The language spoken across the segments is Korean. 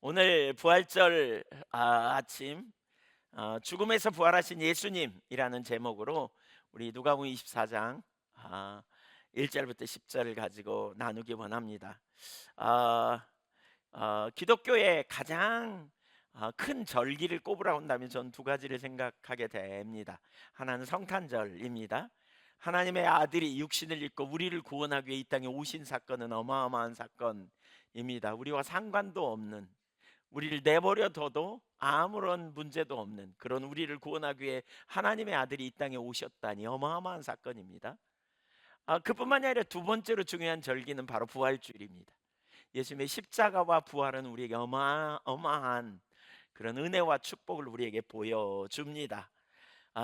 오늘 부활절 아침 죽음에서 부활하신 예수님이라는 제목으로 우리 누가복음 24장 1절부터 10절을 가지고 나누기 원합니다. 아, 기독교의 가장 큰 절기를 꼽으라 한다면 전 두 가지를 생각하게 됩니다. 하나는 성탄절입니다. 하나님의 아들이 육신을 입고 우리를 구원하기 위해 이 땅에 오신 사건은 어마어마한 사건입니다. 우리와 상관도 없는, 우리를 내버려 둬도 아무런 문제도 없는 그런 우리를 구원하기 위해 하나님의 아들이 이 땅에 오셨다니 어마어마한 사건입니다. 그뿐만이 아니라 두 번째로 중요한 절기는 바로 부활주일입니다. 예수님의 십자가와 부활은 우리에게 어마어마한 그런 은혜와 축복을 우리에게 보여줍니다.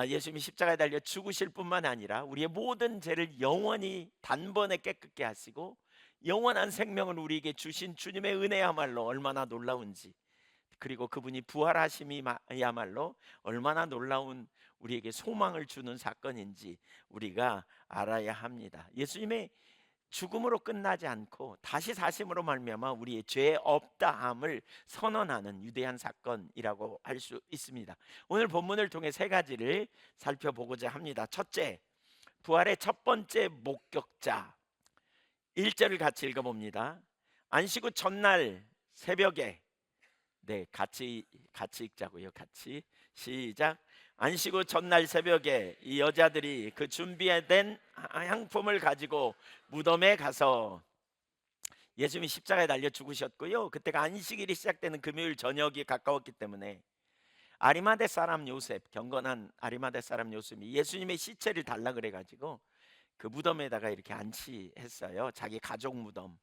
예수님이 십자가에 달려 죽으실 뿐만 아니라 우리의 모든 죄를 영원히 단번에 깨끗게 하시고 영원한 생명을 우리에게 주신 주님의 은혜야말로 얼마나 놀라운지, 그리고 그분이 부활하심이야말로 얼마나 놀라운 우리에게 소망을 주는 사건인지 우리가 알아야 합니다. 예수님의 죽음으로 끝나지 않고 다시 사심으로 말미암아 우리의 죄 없다함을 선언하는 위대한 사건이라고 할 수 있습니다. 오늘 본문을 통해 세 가지를 살펴보고자 합니다. 첫째, 부활의 첫 번째 목격자. 1절을 같이 읽어봅니다. 안식 후 첫날 새벽에, 네, 같이 읽자고요. 같이 시작. 안식 후 첫날 새벽에 이 여자들이 그 준비된 향품을 가지고 무덤에 가서, 예수님이 십자가에 달려 죽으셨고요. 그때가 안식일이 시작되는 금요일 저녁이 가까웠기 때문에 아리마대 사람 요셉, 경건한 아리마대 사람 요셉이 예수님의 시체를 달라 그래 가지고 그 무덤에다가 이렇게 안치했어요. 자기 가족 무덤.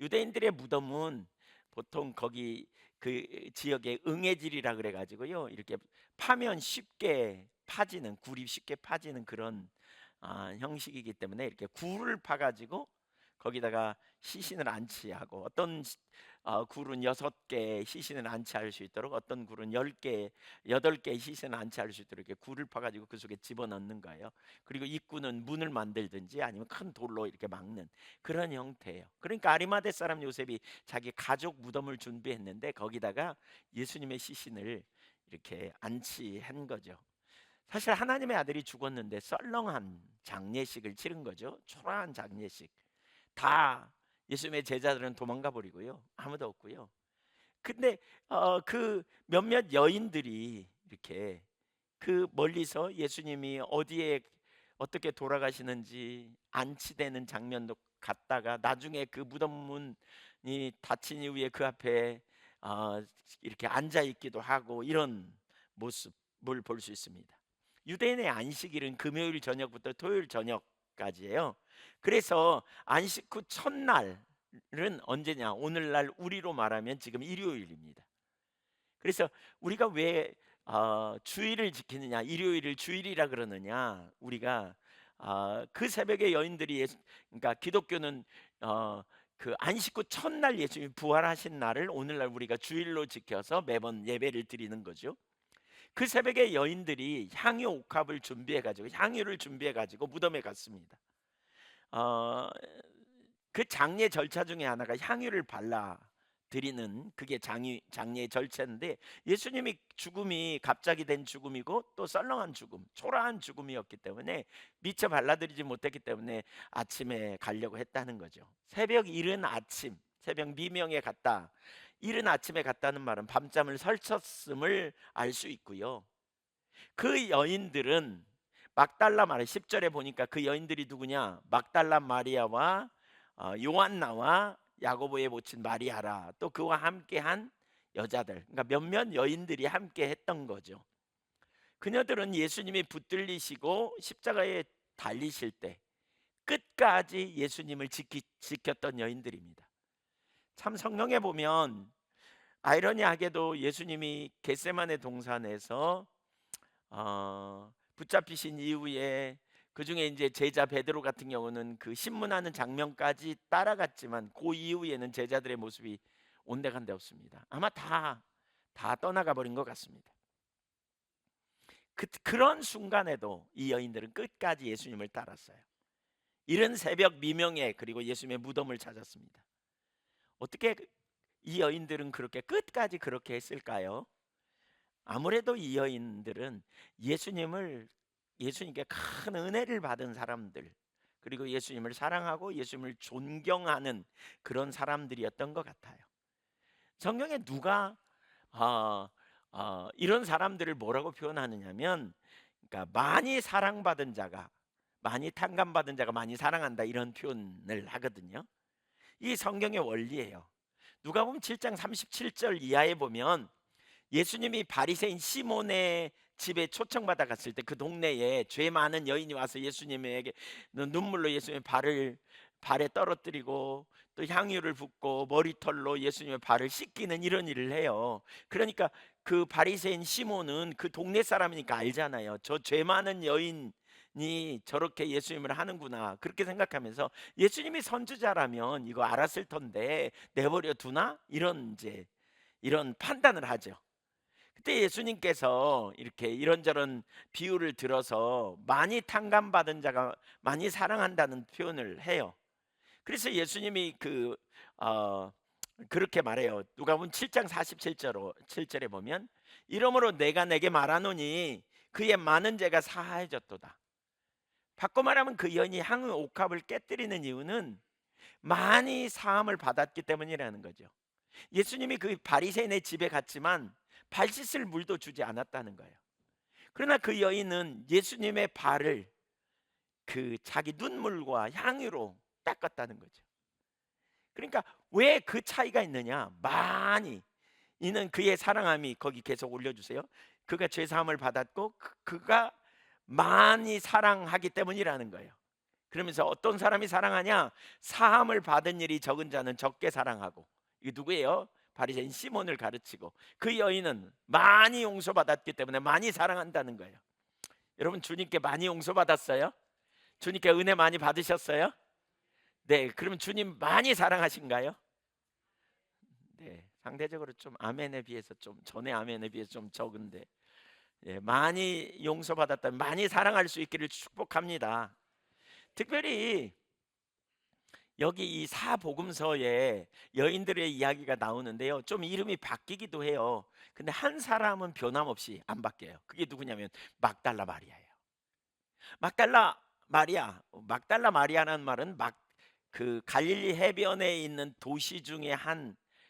유대인들의 무덤은 보통 거기 그 지역에 응애질이라 그래 가지고요, 이렇게 파면 쉽게 파지는, 굴이 쉽게 파지는 그런 형식이기 때문에 이렇게 굴을 파 가지고 거기다가 시신을 안치하고, 어떤 굴은 6개 시신을 안치할 수 있도록, 어떤 굴은 10개, 8개 시신을 안치할 수 있도록 이렇게 굴을 파가지고 그 속에 집어넣는 거예요. 그리고 입구는 문을 만들든지 아니면 큰 돌로 이렇게 막는 그런 형태예요. 그러니까 아리마대 사람 요셉이 자기 가족 무덤을 준비했는데 거기다가 예수님의 시신을 이렇게 안치한 거죠. 사실 하나님의 아들이 죽었는데 썰렁한 장례식을 치른 거죠. 초라한 장례식. 다 예수님의 제자들은 도망가 버리고요. 아무도 없고요. 근데 그 몇몇 여인들이 이렇게 그 멀리서 예수님이 어디에 어떻게 돌아가시는지 안치되는 장면도 갔다가 나중에 그 무덤 문이 닫힌 이후에 그 앞에 어, 이렇게 앉아 있기도 하고, 이런 모습을 볼 수 있습니다. 유대인의 안식일은 금요일 저녁부터 토요일 저녁까지예요. 그래서 안식 후 첫날은 언제냐? 오늘날 우리로 말하면 지금 일요일입니다. 그래서 우리가 왜 주일을 지키느냐, 일요일을 주일이라 그러느냐? 우리가 그 새벽에 여인들이 그러니까 기독교는 그 안식 후 첫날 예수님이 부활하신 날을 오늘날 우리가 주일로 지켜서 매번 예배를 드리는 거죠. 그 새벽에 여인들이 향유 옥합을 준비해 가지고, 향유를 준비해 가지고 무덤에 갔습니다. 어, 그 장례 절차 중에 하나가 향유를 발라 드리는, 그게 장례 절차인데, 예수님이 죽음이 갑자기 된 죽음이고 또 썰렁한 죽음, 초라한 죽음이었기 때문에 미처 발라드리지 못했기 때문에 아침에 가려고 했다는 거죠. 새벽 이른 아침, 새벽 미명에 갔다. 이른 아침에 갔다는 말은 밤잠을 설쳤음을 알 수 있고요. 그 여인들은 막달라 마리아, 10절에 보니까 그 여인들이 누구냐? 막달라 마리아와 요한나와 야고보의 모친 마리아라, 또 그와 함께한 여자들, 그러니까 몇몇 여인들이 함께 했던 거죠. 그녀들은 예수님이 붙들리시고 십자가에 달리실 때 끝까지 예수님을 지켰던 여인들입니다. 참 성경에 보면 아이러니하게도 예수님이 겟세마네 동산에서 붙잡히신 이후에, 그 중에 이제 제자 베드로 같은 경우는 그 신문하는 장면까지 따라갔지만 그 이후에는 제자들의 모습이 온데간데 없습니다. 아마 다 떠나가 버린 것 같습니다. 그런 순간에도 이 여인들은 끝까지 예수님을 따랐어요. 이른 새벽 미명에, 그리고 예수님의 무덤을 찾았습니다. 어떻게 이 여인들은 그렇게 끝까지 그렇게 했을까요? 아무래도 이 여인들은 예수님께 큰 은혜를 받은 사람들, 그리고 예수님을 사랑하고 예수님을 존경하는 그런 사람들이었던 것 같아요. 성경에 누가 어, 이런 사람들을 뭐라고 표현하느냐면, 그러니까 많이 사랑받은 자가, 많이 탕감받은 자가 많이 사랑한다, 이런 표현을 하거든요. 이 성경의 원리예요. 누가복음 7장 37절 이하에 보면 예수님이 바리새인 시몬의 집에 초청받아 갔을 때 그 동네에 죄 많은 여인이 와서 예수님에게 눈물로 예수님의 발에 떨어뜨리고 또 향유를 붓고 머리털로 예수님의 발을 씻기는 이런 일을 해요. 그러니까 그 바리새인 시몬은 그 동네 사람이니까 알잖아요. 저 죄 많은 여인이 저렇게 예수님을 하는구나, 그렇게 생각하면서 예수님이 선지자라면 이거 알았을 텐데 내버려 두나, 이런 판단을 하죠. 그때 예수님께서 이렇게 이런저런 비유를 들어서 많이 탕감받은 자가 많이 사랑한다는 표현을 해요. 그래서 예수님이 어, 그렇게 말해요. 누가복음 7장 47절에 보면, 이러므로 내가 내게 말하노니 그의 많은 죄가 사하여졌도다. 바꿔 말하면 그 여인이 향후 옥합을 깨뜨리는 이유는 많이 사함을 받았기 때문이라는 거죠. 예수님이 그 바리새인의 집에 갔지만 발 씻을 물도 주지 않았다는 거예요. 그러나 그 여인은 예수님의 발을 그 자기 눈물과 향유로 닦았다는 거죠. 그러니까 왜 그 차이가 있느냐? 많이, 이는 그의 사랑함이, 거기 계속 올려주세요. 그가 죄 사함을 받았고 그가 많이 사랑하기 때문이라는 거예요. 그러면서 어떤 사람이 사랑하냐? 사함을 받은 일이 적은 자는 적게 사랑하고. 이게 누구예요? 바리새인 시몬을 가르치고, 그 여인은 많이 용서받았기 때문에 많이 사랑한다는 거예요. 여러분, 주님께 많이 용서받았어요? 주님께 은혜 많이 받으셨어요? 네, 그러면 주님 많이 사랑하신가요? 네, 상대적으로 좀 아멘에 비해서, 좀 전에 아멘에 비해서 좀 적은데, 예, 많이 용서받았다면 많이 사랑할 수 있기를 축복합니다. 특별히 여기 이 사복음서에 여인들의 이야기가 나오는데요, 좀 이름이 바뀌기도 해요. 근데 한 사람은 변함없이 안 바뀌어요. 그게 누구냐면 막달라 마리아예요. 막달라 마리아라는 말은 막 그 갈릴리 해변에 있는 도시 중에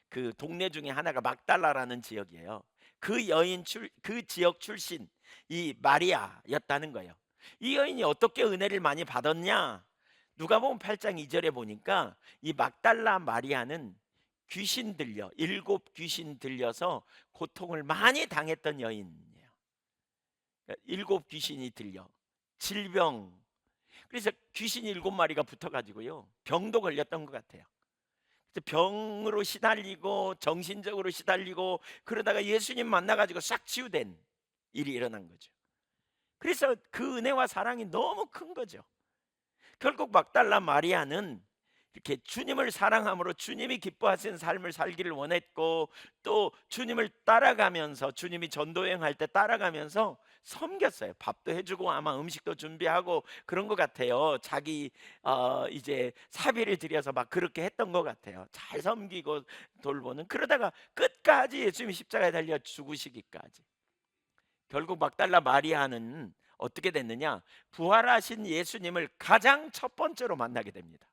그 동네 중에 하나가 막달라라는 지역이에요. 그 지역 출신 이 마리아였다는 거예요. 이 여인이 어떻게 은혜를 많이 받았냐? 누가복음 8장 2절에 보니까 이 막달라 마리아는 일곱 귀신 들려서 고통을 많이 당했던 여인이에요. 그러니까 일곱 귀신이 들려 질병, 그래서 귀신 일곱 마리가 붙어가지고요 병도 걸렸던 것 같아요. 그래서 병으로 시달리고 정신적으로 시달리고 그러다가 예수님 만나가지고 싹 치유된 일이 일어난 거죠. 그래서 그 은혜와 사랑이 너무 큰 거죠. 결국 막달라 마리아는 이렇게 주님을 사랑함으로 주님이 기뻐하시는 삶을 살기를 원했고, 또 주님을 따라가면서, 주님이 전도여행할 때 따라가면서 섬겼어요. 밥도 해주고 아마 음식도 준비하고 그런 것 같아요. 자기 이제 사비를 들여서 막 그렇게 했던 것 같아요. 잘 섬기고 돌보는. 그러다가 끝까지 예수님이 십자가에 달려 죽으시기까지. 결국 막달라 마리아는 어떻게 됐느냐? 부활하신 예수님을 가장 첫 번째로 만나게 됩니다.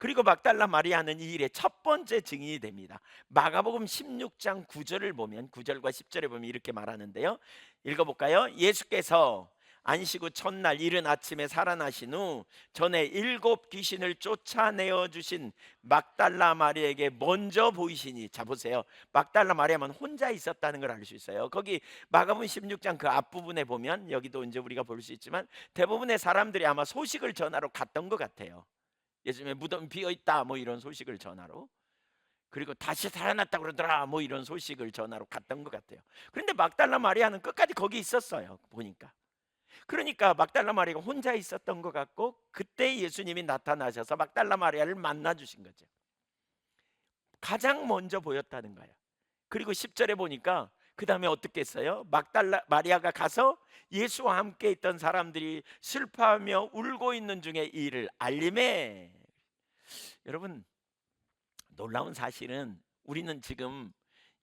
그리고 막달라 마리아는 이 일의 첫 번째 증인이 됩니다. 마가복음 16장 9절을 보면, 9절과 10절에 보면 이렇게 말하는데요, 읽어볼까요? 예수께서 안식 후 첫날 이른 아침에 살아나신 후 전에 일곱 귀신을 쫓아내어 주신 막달라 마리아에게 먼저 보이시니. 자 보세요, 막달라 마리아만 혼자 있었다는 걸 알 수 있어요. 거기 마가복음 16장 그 앞부분에 보면, 여기도 이제 우리가 볼 수 있지만 대부분의 사람들이 아마 소식을 전하러 갔던 것 같아요. 예수님의 무덤 비어 있다 뭐 이런 소식을 전하러, 그리고 다시 살아났다 그러더라 뭐 이런 소식을 전하러 갔던 것 같아요. 그런데 막달라 마리아는 끝까지 거기 있었어요, 보니까. 그러니까 막달라 마리아가 혼자 있었던 것 같고, 그때 예수님이 나타나셔서 막달라 마리아를 만나 주신 거죠. 가장 먼저 보였다는 거예요. 그리고 10절에 보니까 그 다음에 어떻게 했어요? 막달라 마리아가 가서 예수와 함께 있던 사람들이 슬퍼하며 울고 있는 중에 이 일을 알림해. 여러분, 놀라운 사실은 우리는 지금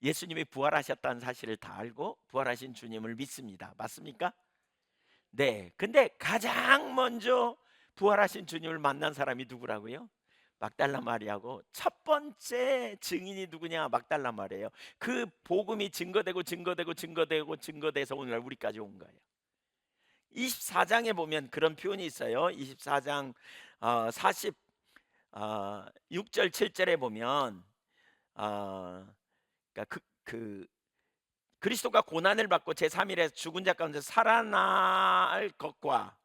예수님이 부활하셨다는 사실을 다 알고 부활하신 주님을 믿습니다. 맞습니까? 네. 근데 가장 먼저 부활하신 주님을 만난 사람이 누구라고요? 막달라 마리아고, 첫 번째 증인이 누구냐? 막달라 마리아예요. 그 복음이 증거되고 증거되고 증거되고 증거돼서 오늘날 우리까지 온 거예요. 24장에 보면 그런 표현이 있어요. 24장 40 6절 7절에 보면 그러니까 그리스도가 고난을 받고 제3일에 죽은 자 가운데 살아날 것과,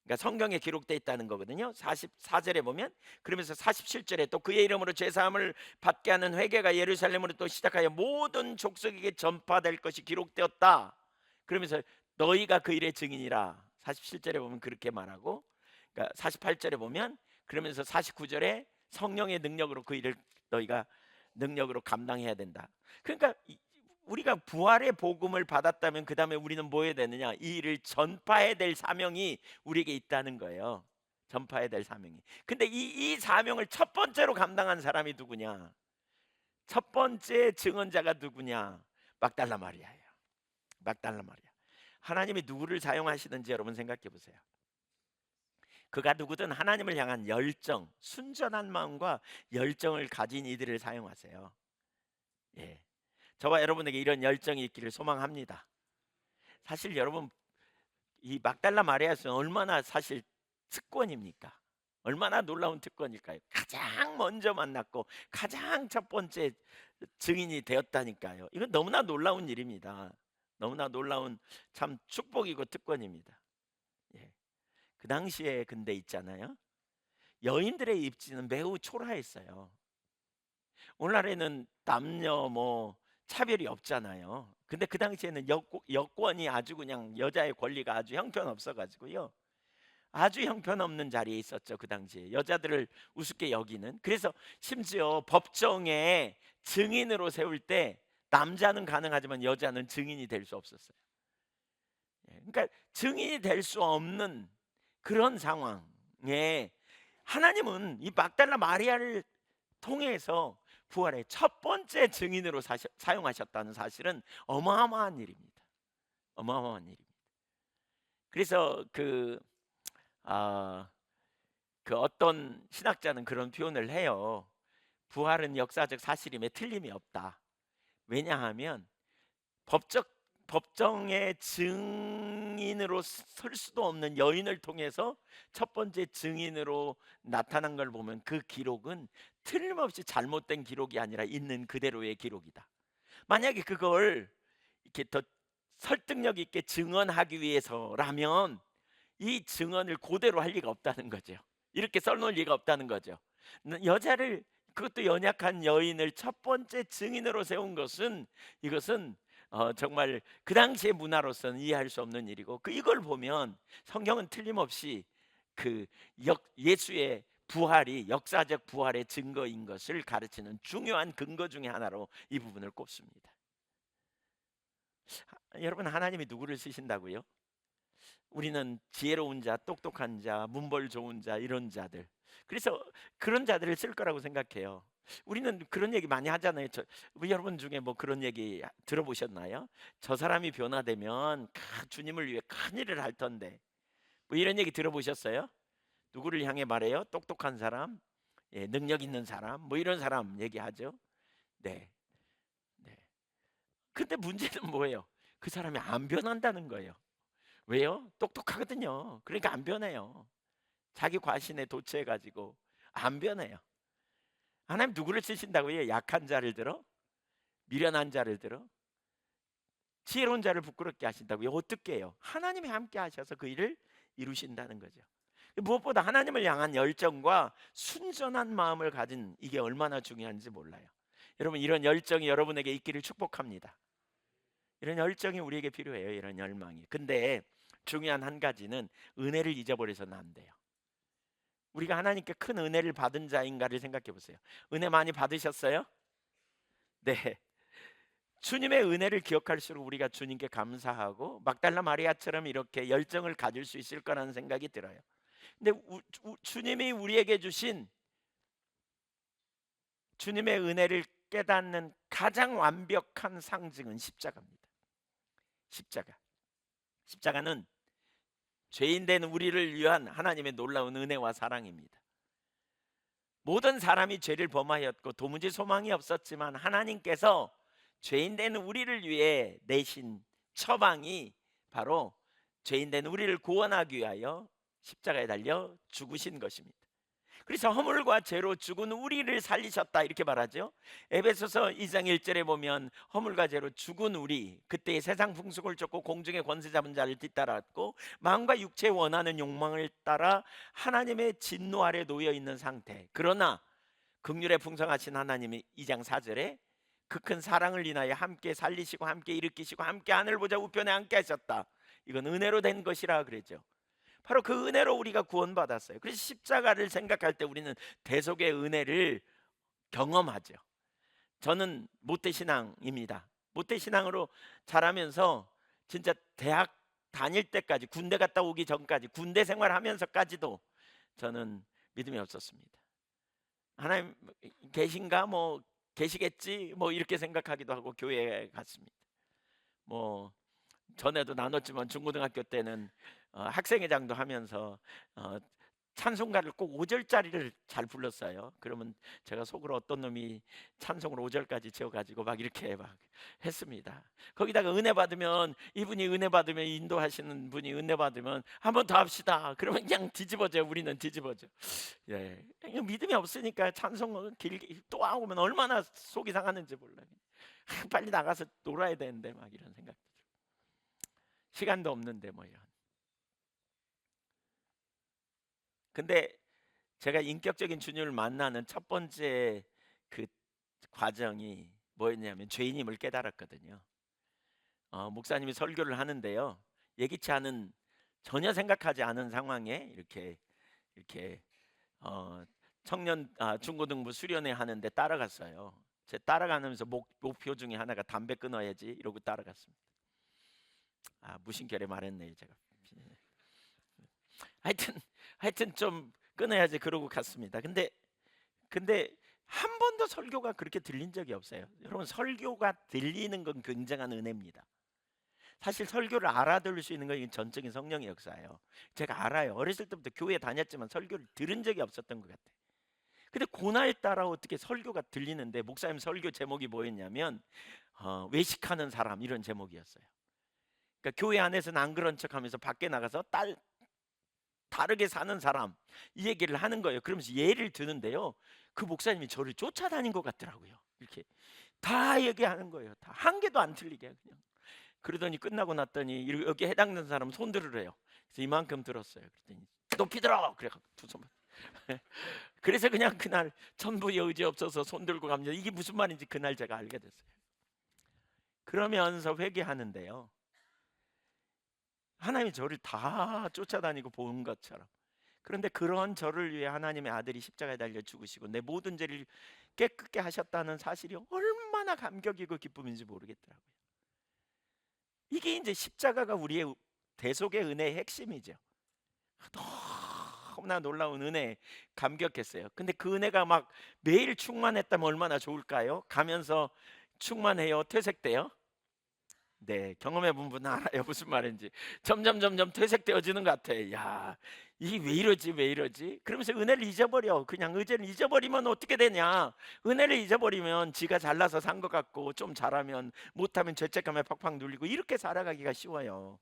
그러니까 성경에 기록되어 있다는 거거든요. 44절에 보면, 그러면서 47절에 또 그의 이름으로 죄사함을 받게 하는 회개가 예루살렘으로 또 시작하여 모든 족속에게 전파될 것이 기록되었다. 그러면서 너희가 그 일의 증인이라. 47절에 보면 그렇게 말하고, 그러니까 48절에 보면, 그러면서 49절에 성령의 능력으로 그 일을 너희가 능력으로 감당해야 된다. 그러니까 우리가 부활의 복음을 받았다면 그 다음에 우리는 뭐 해야 되느냐? 이 일을 전파해야 될 사명이 우리에게 있다는 거예요. 전파해야 될 사명이. 근데 이 사명을 첫 번째로 감당한 사람이 누구냐? 첫 번째 증언자가 누구냐? 막달라 마리아예요. 막달라 마리아. 하나님이 누구를 사용하시는지 여러분 생각해 보세요. 그가 누구든 하나님을 향한 열정, 순전한 마음과 열정을 가진 이들을 사용하세요. 예. 저와 여러분에게 이런 열정이 있기를 소망합니다. 사실 여러분, 이 막달라 마리아는 얼마나 사실 특권입니까? 얼마나 놀라운 특권일까요? 가장 먼저 만났고 가장 첫 번째 증인이 되었다니까요. 이건 너무나 놀라운 일입니다. 너무나 놀라운 참 축복이고 특권입니다. 예. 그 당시에 근데 있잖아요, 여인들의 입지는 매우 초라했어요. 오늘날에는 남녀 뭐 차별이 없잖아요. 근데 그 당시에는 여권이 아주 그냥, 여자의 권리가 아주 형편없어 가지고요, 아주 형편없는 자리에 있었죠. 그 당시에 여자들을 우습게 여기는. 그래서 심지어 법정에 증인으로 세울 때 남자는 가능하지만 여자는 증인이 될 수 없었어요. 예, 그러니까 증인이 될 수 없는 그런 상황에 하나님은 이 막달라 마리아를 통해서 부활의 첫 번째 증인으로 사용하셨다는 사실은 어마어마한 일입니다. 어마어마한 일입니다. 그래서 아, 그 어떤 신학자는 그런 표현을 해요. 부활은 역사적 사실임에 틀림이 없다. 왜냐하면 법적 법정의 증인으로 설 수도 없는 여인을 통해서 첫 번째 증인으로 나타난 걸 보면 그 기록은 틀림없이 잘못된 기록이 아니라 있는 그대로의 기록이다. 만약에 그걸 이렇게 더 설득력 있게 증언하기 위해서라면 이 증언을 그대로 할 리가 없다는 거죠. 이렇게 써놓을 리가 없다는 거죠. 여자를, 그것도 연약한 여인을 첫 번째 증인으로 세운 것은, 이것은 정말 그 당시의 문화로서는 이해할 수 없는 일이고, 이걸 보면 성경은 틀림없이 예수의 부활이 역사적 부활의 증거인 것을 가르치는 중요한 근거 중에 하나로 이 부분을 꼽습니다. 여러분, 하나님이 누구를 쓰신다고요? 우리는 지혜로운 자, 똑똑한 자, 문벌 좋은 자, 이런 자들, 그래서 그런 자들을 쓸 거라고 생각해요. 우리는 그런 얘기 많이 하잖아요. 여러분 중에 뭐 그런 얘기 들어보셨나요? 저 사람이 변화되면 주님을 위해 큰 일을 할 텐데, 뭐 이런 얘기 들어보셨어요? 누구를 향해 말해요? 똑똑한 사람, 예, 능력 있는 사람, 뭐 이런 사람 얘기하죠. 네, 네. 근데 문제는 뭐예요? 그 사람이 안 변한다는 거예요. 왜요? 똑똑하거든요. 그러니까 안 변해요. 자기 과신에 도취해 가지고 안 변해요. 하나님 누구를 쓰신다고요? 약한 자를 들어? 미련한 자를 들어? 지혜로운 자를 부끄럽게 하신다고요? 어떻게 해요? 하나님이 함께 하셔서 그 일을 이루신다는 거죠. 무엇보다 하나님을 향한 열정과 순전한 마음을 가진, 이게 얼마나 중요한지 몰라요. 여러분, 이런 열정이 여러분에게 있기를 축복합니다. 이런 열정이 우리에게 필요해요. 이런 열망이. 근데 중요한 한 가지는 은혜를 잊어버려서는 안 돼요. 우리가 하나님께 큰 은혜를 받은 자인가를 생각해 보세요. 은혜 많이 받으셨어요? 네. 주님의 은혜를 기억할수록 우리가 주님께 감사하고 막달라 마리아처럼 이렇게 열정을 가질 수 있을 거라는 생각이 들어요. 근데 주님이 우리에게 주신 주님의 은혜를 깨닫는 가장 완벽한 상징은 십자가입니다. 십자가는 죄인 된 우리를 위한 하나님의 놀라운 은혜와 사랑입니다. 모든 사람이 죄를 범하였고 도무지 소망이 없었지만 하나님께서 죄인 된 우리를 위해 내신 처방이 바로 죄인 된 우리를 구원하기 위하여 십자가에 달려 죽으신 것입니다. 그래서 허물과 죄로 죽은 우리를 살리셨다 이렇게 말하죠. 에베소서 2장 1절에 보면 허물과 죄로 죽은 우리, 그때의 세상 풍속을 쫓고 공중의 권세 잡은 자를 뒤따랐고 마음과 육체의 원하는 욕망을 따라 하나님의 진노 아래 놓여 있는 상태. 그러나 긍휼에 풍성하신 하나님이 2장 4절에 그 큰 사랑을 인하여 함께 살리시고 함께 일으키시고 함께 하늘 보좌 우편에 함께 하셨다. 이건 은혜로 된 것이라 그러죠. 바로 그 은혜로 우리가 구원받았어요. 그래서 십자가를 생각할 때 우리는 대속의 은혜를 경험하죠. 저는 모태신앙입니다. 모태신앙으로 자라면서 진짜 대학 다닐 때까지, 군대 갔다 오기 전까지, 군대 생활하면서까지도 저는 믿음이 없었습니다. 하나님 계신가? 뭐 계시겠지? 뭐 이렇게 생각하기도 하고 교회에 갔습니다. 뭐 전에도 나눴지만 중고등학교 때는 학생회장도 하면서 찬송가를 꼭 5절짜리를 잘 불렀어요. 그러면 제가 속으로 어떤 놈이 찬송을 5절까지 지어가지고 막 이렇게 막 했습니다. 거기다가 은혜 받으면, 이분이 은혜 받으면, 인도하시는 분이 은혜 받으면 한 번 더 합시다. 그러면 그냥 뒤집어져요. 우리는 뒤집어져. 예, 믿음이 없으니까 찬송을 길게 또 하면 얼마나 속이 상하는지 몰라요. 빨리 나가서 놀아야 되는데 막 이런 생각. 시간도 없는데 뭐 이런. 근데 제가 인격적인 주님을 만나는 첫 번째 그 과정이 뭐였냐면 죄인임을 깨달았거든요. 목사님이 설교를 하는데요, 예기치 않은, 전혀 생각하지 않은 상황에 이렇게 청년 중고등부 수련회 하는데 따라갔어요. 제 따라가면서 목표 중에 하나가 담배 끊어야지 이러고 따라갔습니다. 무심결에 말했네요 제가. 하여튼 좀 끊어야지 그러고 갔습니다. 근데 한 번도 설교가 그렇게 들린 적이 없어요. 여러분, 설교가 들리는 건 굉장한 은혜입니다. 사실 설교를 알아들을 수 있는 건 전적인 성령의 역사예요. 제가 알아요. 어렸을 때부터 교회 다녔지만 설교를 들은 적이 없었던 것 같아요. 근데 고날 따라 어떻게 설교가 들리는데, 목사님 설교 제목이 뭐였냐면 외식하는 사람, 이런 제목이었어요. 그러니까 교회 안에서는 안 그런 척하면서 밖에 나가서 다르게 사는 사람, 이 얘기를 하는 거예요. 그러면서 예를 드는데요, 그 목사님이 저를 쫓아다닌 것 같더라고요. 이렇게 다 얘기하는 거예요. 다 한 개도 안 틀리게 그냥. 그러더니 끝나고 났더니 여기 해당되는 사람 손 들으래요. 그래서 이만큼 들었어요. 그랬더니 높이 들어! 그래 두 손. 그래서 그냥 그날 천부의 의지 없어서 손 들고 갑니다. 이게 무슨 말인지 그날 제가 알게 됐어요. 그러면서 회개하는데요, 하나님이 저를 다 쫓아다니고 본 것처럼, 그런데 그런 저를 위해 하나님의 아들이 십자가에 달려 죽으시고 내 모든 죄를 깨끗게 하셨다는 사실이 얼마나 감격이고 기쁨인지 모르겠더라고요. 이게 이제 십자가가 우리의 대속의 은혜의 핵심이죠. 너무나 놀라운 은혜, 감격했어요. 근데 그 은혜가 막 매일 충만했다면 얼마나 좋을까요? 가면서 충만해요? 퇴색돼요? 네, 경험해 본 분은 알아요 무슨 말인지. 점점 퇴색되어지는 것 같아. 야, 이게 왜 이러지? 그러면서 은혜를 잊어버려. 그냥 은혜를 잊어버리면 어떻게 되냐? 은혜를 잊어버리면 지가 잘나서 산 것 같고, 좀 잘하면, 못하면 죄책감에 팍팍 눌리고, 이렇게 살아가기가 쉬워요.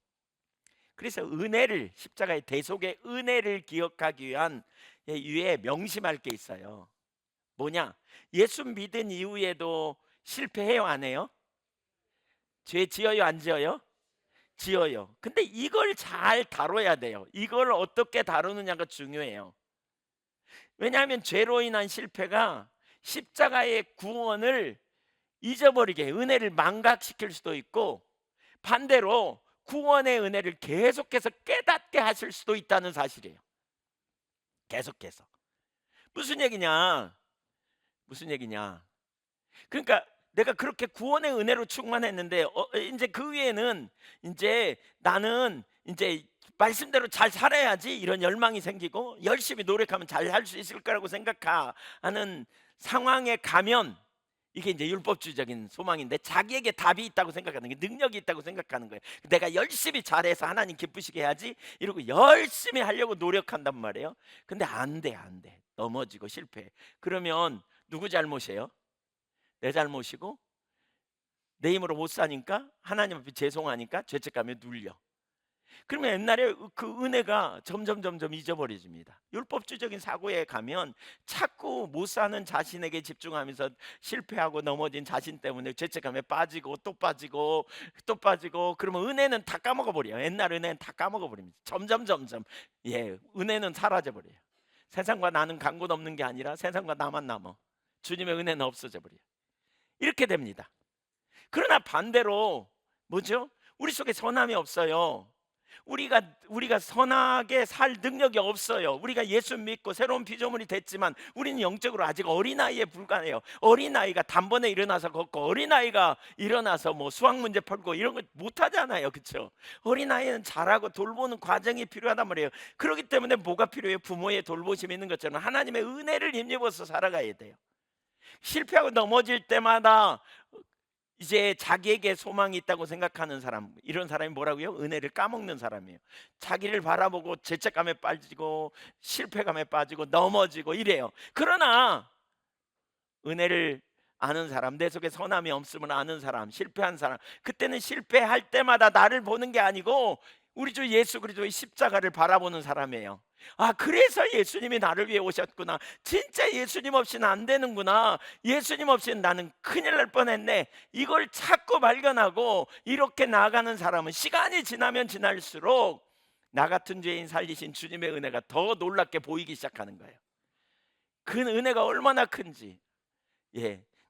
그래서 은혜를, 십자가의 대속의 은혜를 기억하기 위한 위에 명심할 게 있어요. 뭐냐? 예수 믿은 이후에도 실패해요, 안 해요? 죄 지어요, 안 지어요? 지어요. 근데 이걸 잘 다뤄야 돼요. 이걸 어떻게 다루느냐가 중요해요. 왜냐하면 죄로 인한 실패가 십자가의 구원을 잊어버리게, 은혜를 망각시킬 수도 있고, 반대로 구원의 은혜를 계속해서 깨닫게 하실 수도 있다는 사실이에요. 계속해서. 무슨 얘기냐? 그러니까 내가 그렇게 구원의 은혜로 충만했는데 이제 그 위에는 이제 나는 이제 말씀대로 잘 살아야지, 이런 열망이 생기고 열심히 노력하면 잘 할 수 있을 거라고 생각하는 상황에 가면 이게 이제 율법주의적인 소망인데, 자기에게 답이 있다고 생각하는 게, 능력이 있다고 생각하는 거예요. 내가 열심히 잘해서 하나님 기쁘시게 해야지 이러고 열심히 하려고 노력한단 말이에요. 근데 안 돼, 안 돼. 넘어지고 실패해. 그러면 누구 잘못이에요? 내 잘못이고, 내 힘으로 못 사니까, 하나님 앞에 죄송하니까 죄책감에 눌려. 그러면 옛날에 그 은혜가 점점 잊어버려집니다. 율법주의적인 사고에 가면 자꾸 못 사는 자신에게 집중하면서 실패하고 넘어진 자신 때문에 죄책감에 빠지고 또 빠지고 또 빠지고, 그러면 은혜는 다 까먹어 버려요. 옛날 은혜는 다 까먹어 버립니다. 점점 은혜는 사라져 버려요. 세상과 나는 간곳 없는 게 아니라 세상과 나만 남아. 주님의 은혜는 없어져 버려요. 이렇게 됩니다. 그러나 반대로 뭐죠? 우리 속에 선함이 없어요. 우리가 선하게 살 능력이 없어요. 우리가 예수 믿고 새로운 피조물이 됐지만 우리는 영적으로 아직 어린아이에 불과해요. 어린아이가 단번에 일어나서 걷고, 어린아이가 일어나서 뭐 수학 문제 풀고 이런 거 못하잖아요. 그렇죠? 어린아이는 자라고 돌보는 과정이 필요하단 말이에요. 그렇기 때문에 뭐가 필요해요? 부모의 돌보심이 있는 것처럼 하나님의 은혜를 힘입어서 살아가야 돼요. 실패하고 넘어질 때마다 이제 자기에게 소망이 있다고 생각하는 사람, 이런 사람이 뭐라고요? 은혜를 까먹는 사람이에요. 자기를 바라보고 죄책감에 빠지고 실패감에 빠지고 넘어지고 이래요. 그러나 은혜를 아는 사람, 내 속에 선함이 없음을 아는 사람, 실패한 사람, 그때는 실패할 때마다 나를 보는 게 아니고 우리 주 예수 그리스도의 십자가를 바라보는 사람이에요. 아, 그래서 예수님이 나를 위해 오셨구나. 진짜 예수님 없이는 안 되는구나. 예수님 없이는 나는 큰일 날 뻔했네. 이걸 자꾸 발견하고 이렇게 나아가는 사람은 시간이 지나면 지날수록 나 같은 죄인 살리신 주님의 은혜가 더 놀랍게 보이기 시작하는 거예요. 그 은혜가 얼마나 큰지.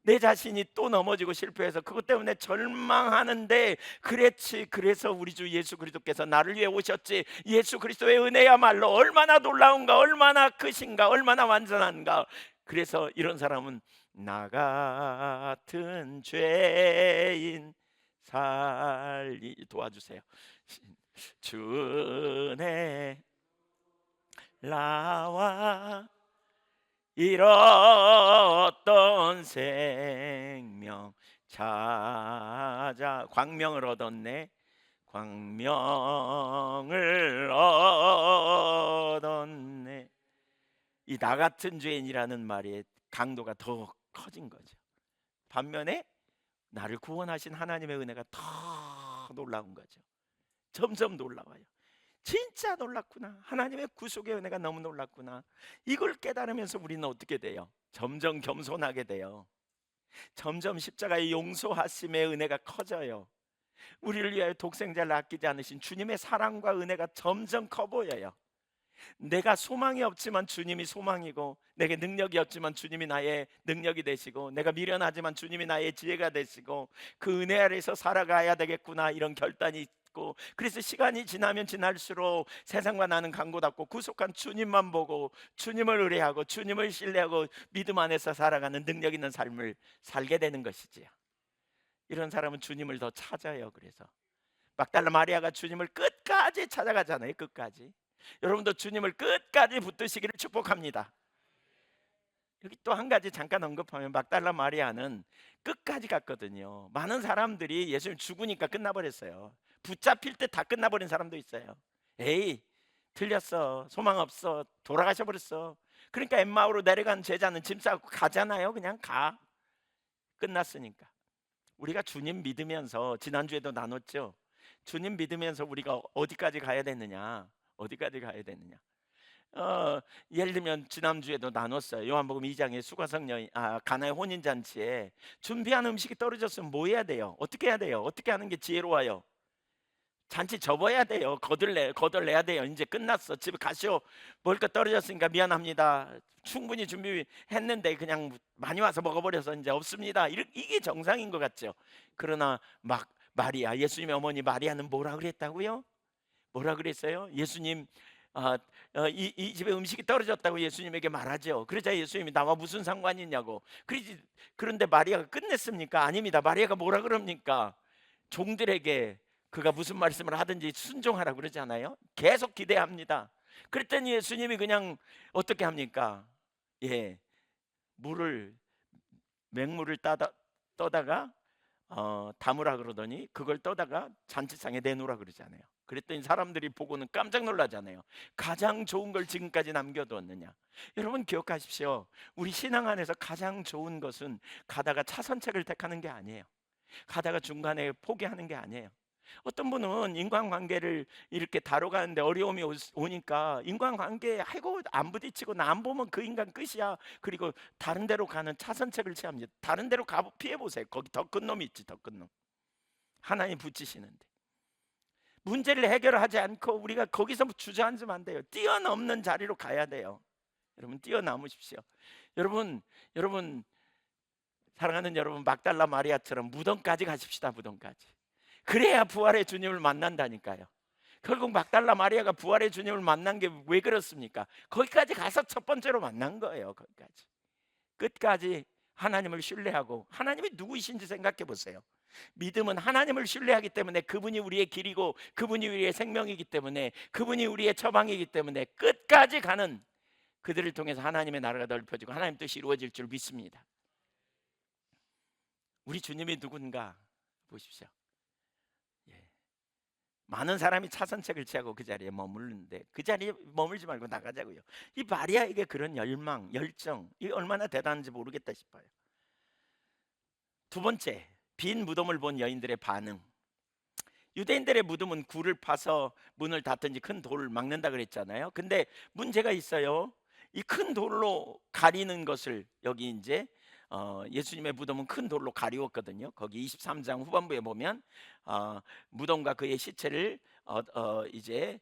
내 자신이 또 넘어지고 실패해서 그것 때문에 절망하는데, 그래서 우리 주 예수 그리스도께서 나를 위해 오셨지. 예수 그리스도의 은혜야말로 얼마나 놀라운가, 얼마나 크신가, 얼마나 완전한가. 그래서 이런 사람은 나 같은 죄인 도와주세요. 주네 나와 잃었던 생명 찾아. 광명을 얻었네. 광명을 얻었네. 이 나 같은 죄인이라는 말의 강도가 더 커진 거죠. 반면에 나를 구원하신 하나님의 은혜가 더 놀라운 거죠. 점점 놀라워요. 진짜 놀랐구나. 하나님의 구속의 은혜가 너무 놀랐구나. 이걸 깨달으면서 우리는 어떻게 돼요? 점점 겸손하게 돼요. 점점 십자가의 용서하심의 은혜가 커져요. 우리를 위하여 독생자를 아끼지 않으신 주님의 사랑과 은혜가 점점 커 보여요. 내가 소망이 없지만 주님이 소망이고, 내게 능력이 없지만 주님이 나의 능력이 되시고, 내가 미련하지만 주님이 나의 지혜가 되시고, 그 은혜 아래서 살아가야 되겠구나, 이런 결단이 있고, 그래서 시간이 지나면 지날수록 세상과 나는 간고닫고 구속한 주님만 보고 주님을 의뢰하고 주님을 신뢰하고 믿음 안에서 살아가는 능력 있는 삶을 살게 되는 것이지요. 이런 사람은 주님을 더 찾아요. 그래서 막달라 마리아가 주님을 끝까지 찾아가잖아요. 끝까지. 여러분도 주님을 끝까지 붙드시기를 축복합니다. 여기 또 한 가지 잠깐 언급하면, 막달라 마리아는 끝까지 갔거든요. 많은 사람들이 예수님 죽으니까 끝나버렸어요. 붙잡힐 때 다 끝나버린 사람도 있어요. 에이, 틀렸어, 소망 없어, 돌아가셔 버렸어. 그러니까 엠마오로 내려간 제자는 짐 싸고 가잖아요. 그냥 가. 끝났으니까. 우리가 주님 믿으면서, 지난주에도 나눴죠. 주님 믿으면서 우리가 어디까지 가야 되느냐, 어디까지 가야 되느냐. 예를 들면 지난주에도 나눴어요. 요한복음 2장에 수가성 여인, 가나의 혼인잔치에 준비한 음식이 떨어졌으면 뭐 해야 돼요? 어떻게 해야 돼요? 어떻게 하는 게 지혜로워요? 잔치 접어야 돼요. 거들내야 돼요. 이제 끝났어, 집에 가시오. 먹을 거 떨어졌으니까 미안합니다. 충분히 준비했는데 그냥 많이 와서 먹어버려서 이제 없습니다. 이게 정상인 것 같죠. 그러나 막 마리아, 예수님의 어머니 마리아는 뭐라 그랬다고요? 뭐라 그랬어요? 예수님, 이 집에 음식이 떨어졌다고 예수님에게 말하죠. 그러자 예수님이 나와 무슨 상관이 있냐고. 그런데 마리아가 끝냈습니까? 아닙니다. 마리아가 뭐라 그럽니까? 종들에게 그가 무슨 말씀을 하든지 순종하라 그러잖아요. 계속 기대합니다. 그랬더니 예수님이 그냥 어떻게 합니까? 물을 맹물을 떠다가 담으라 그러더니 그걸 떠다가 잔치상에 내놓으라 그러잖아요. 그랬더니 사람들이 보고는 깜짝 놀라잖아요. 가장 좋은 걸 지금까지 남겨두었느냐. 여러분 기억하십시오. 우리 신앙 안에서 가장 좋은 것은 가다가 차선책을 택하는 게 아니에요. 가다가 중간에 포기하는 게 아니에요. 어떤 분은 인간관계를 이렇게 다뤄가는데 어려움이 오니까 인간관계에 아이고 안 부딪히고 나 안 보면 그 인간 끝이야. 그리고 다른 데로 가는 차선책을 취합니다. 다른 데로 가 피해 보세요. 거기 더 큰 놈이 있지. 더 큰 놈. 하나님 붙이시는데 문제를 해결하지 않고 우리가 거기서 주저앉으면 안 돼요. 뛰어넘는 자리로 가야 돼요. 여러분 뛰어넘으십시오. 여러분 사랑하는 여러분, 막달라 마리아처럼 무덤까지 가십시다. 무덤까지. 그래야 부활의 주님을 만난다니까요. 결국 막달라 마리아가 부활의 주님을 만난 게 왜 그렇습니까? 거기까지 가서 첫 번째로 만난 거예요. 거기까지 끝까지 하나님을 신뢰하고, 하나님이 누구이신지 생각해 보세요. 믿음은 하나님을 신뢰하기 때문에 그분이 우리의 길이고 그분이 우리의 생명이기 때문에 그분이 우리의 처방이기 때문에 끝까지 가는 그들을 통해서 하나님의 나라가 넓혀지고 하나님 뜻이 이루어질 줄 믿습니다. 우리 주님이 누군가 보십시오. 많은 사람이 차선책을 취하고 그 자리에 머무르는데 그 자리에 머물지 말고 나가자고요. 이 마리아에게 그런 열망, 열정, 이 얼마나 대단한지 모르겠다 싶어요. 두 번째, 빈 무덤을 본 여인들의 반응. 유대인들의 무덤은 굴을 파서 문을 닫든지 큰 돌을 막는다 그랬잖아요. 근데 문제가 있어요. 이 큰 돌로 가리는 것을 여기 이제 예수님의 무덤은 큰 돌로 가리웠거든요. 거기 23장 후반부에 보면 무덤과 그의 시체를 이제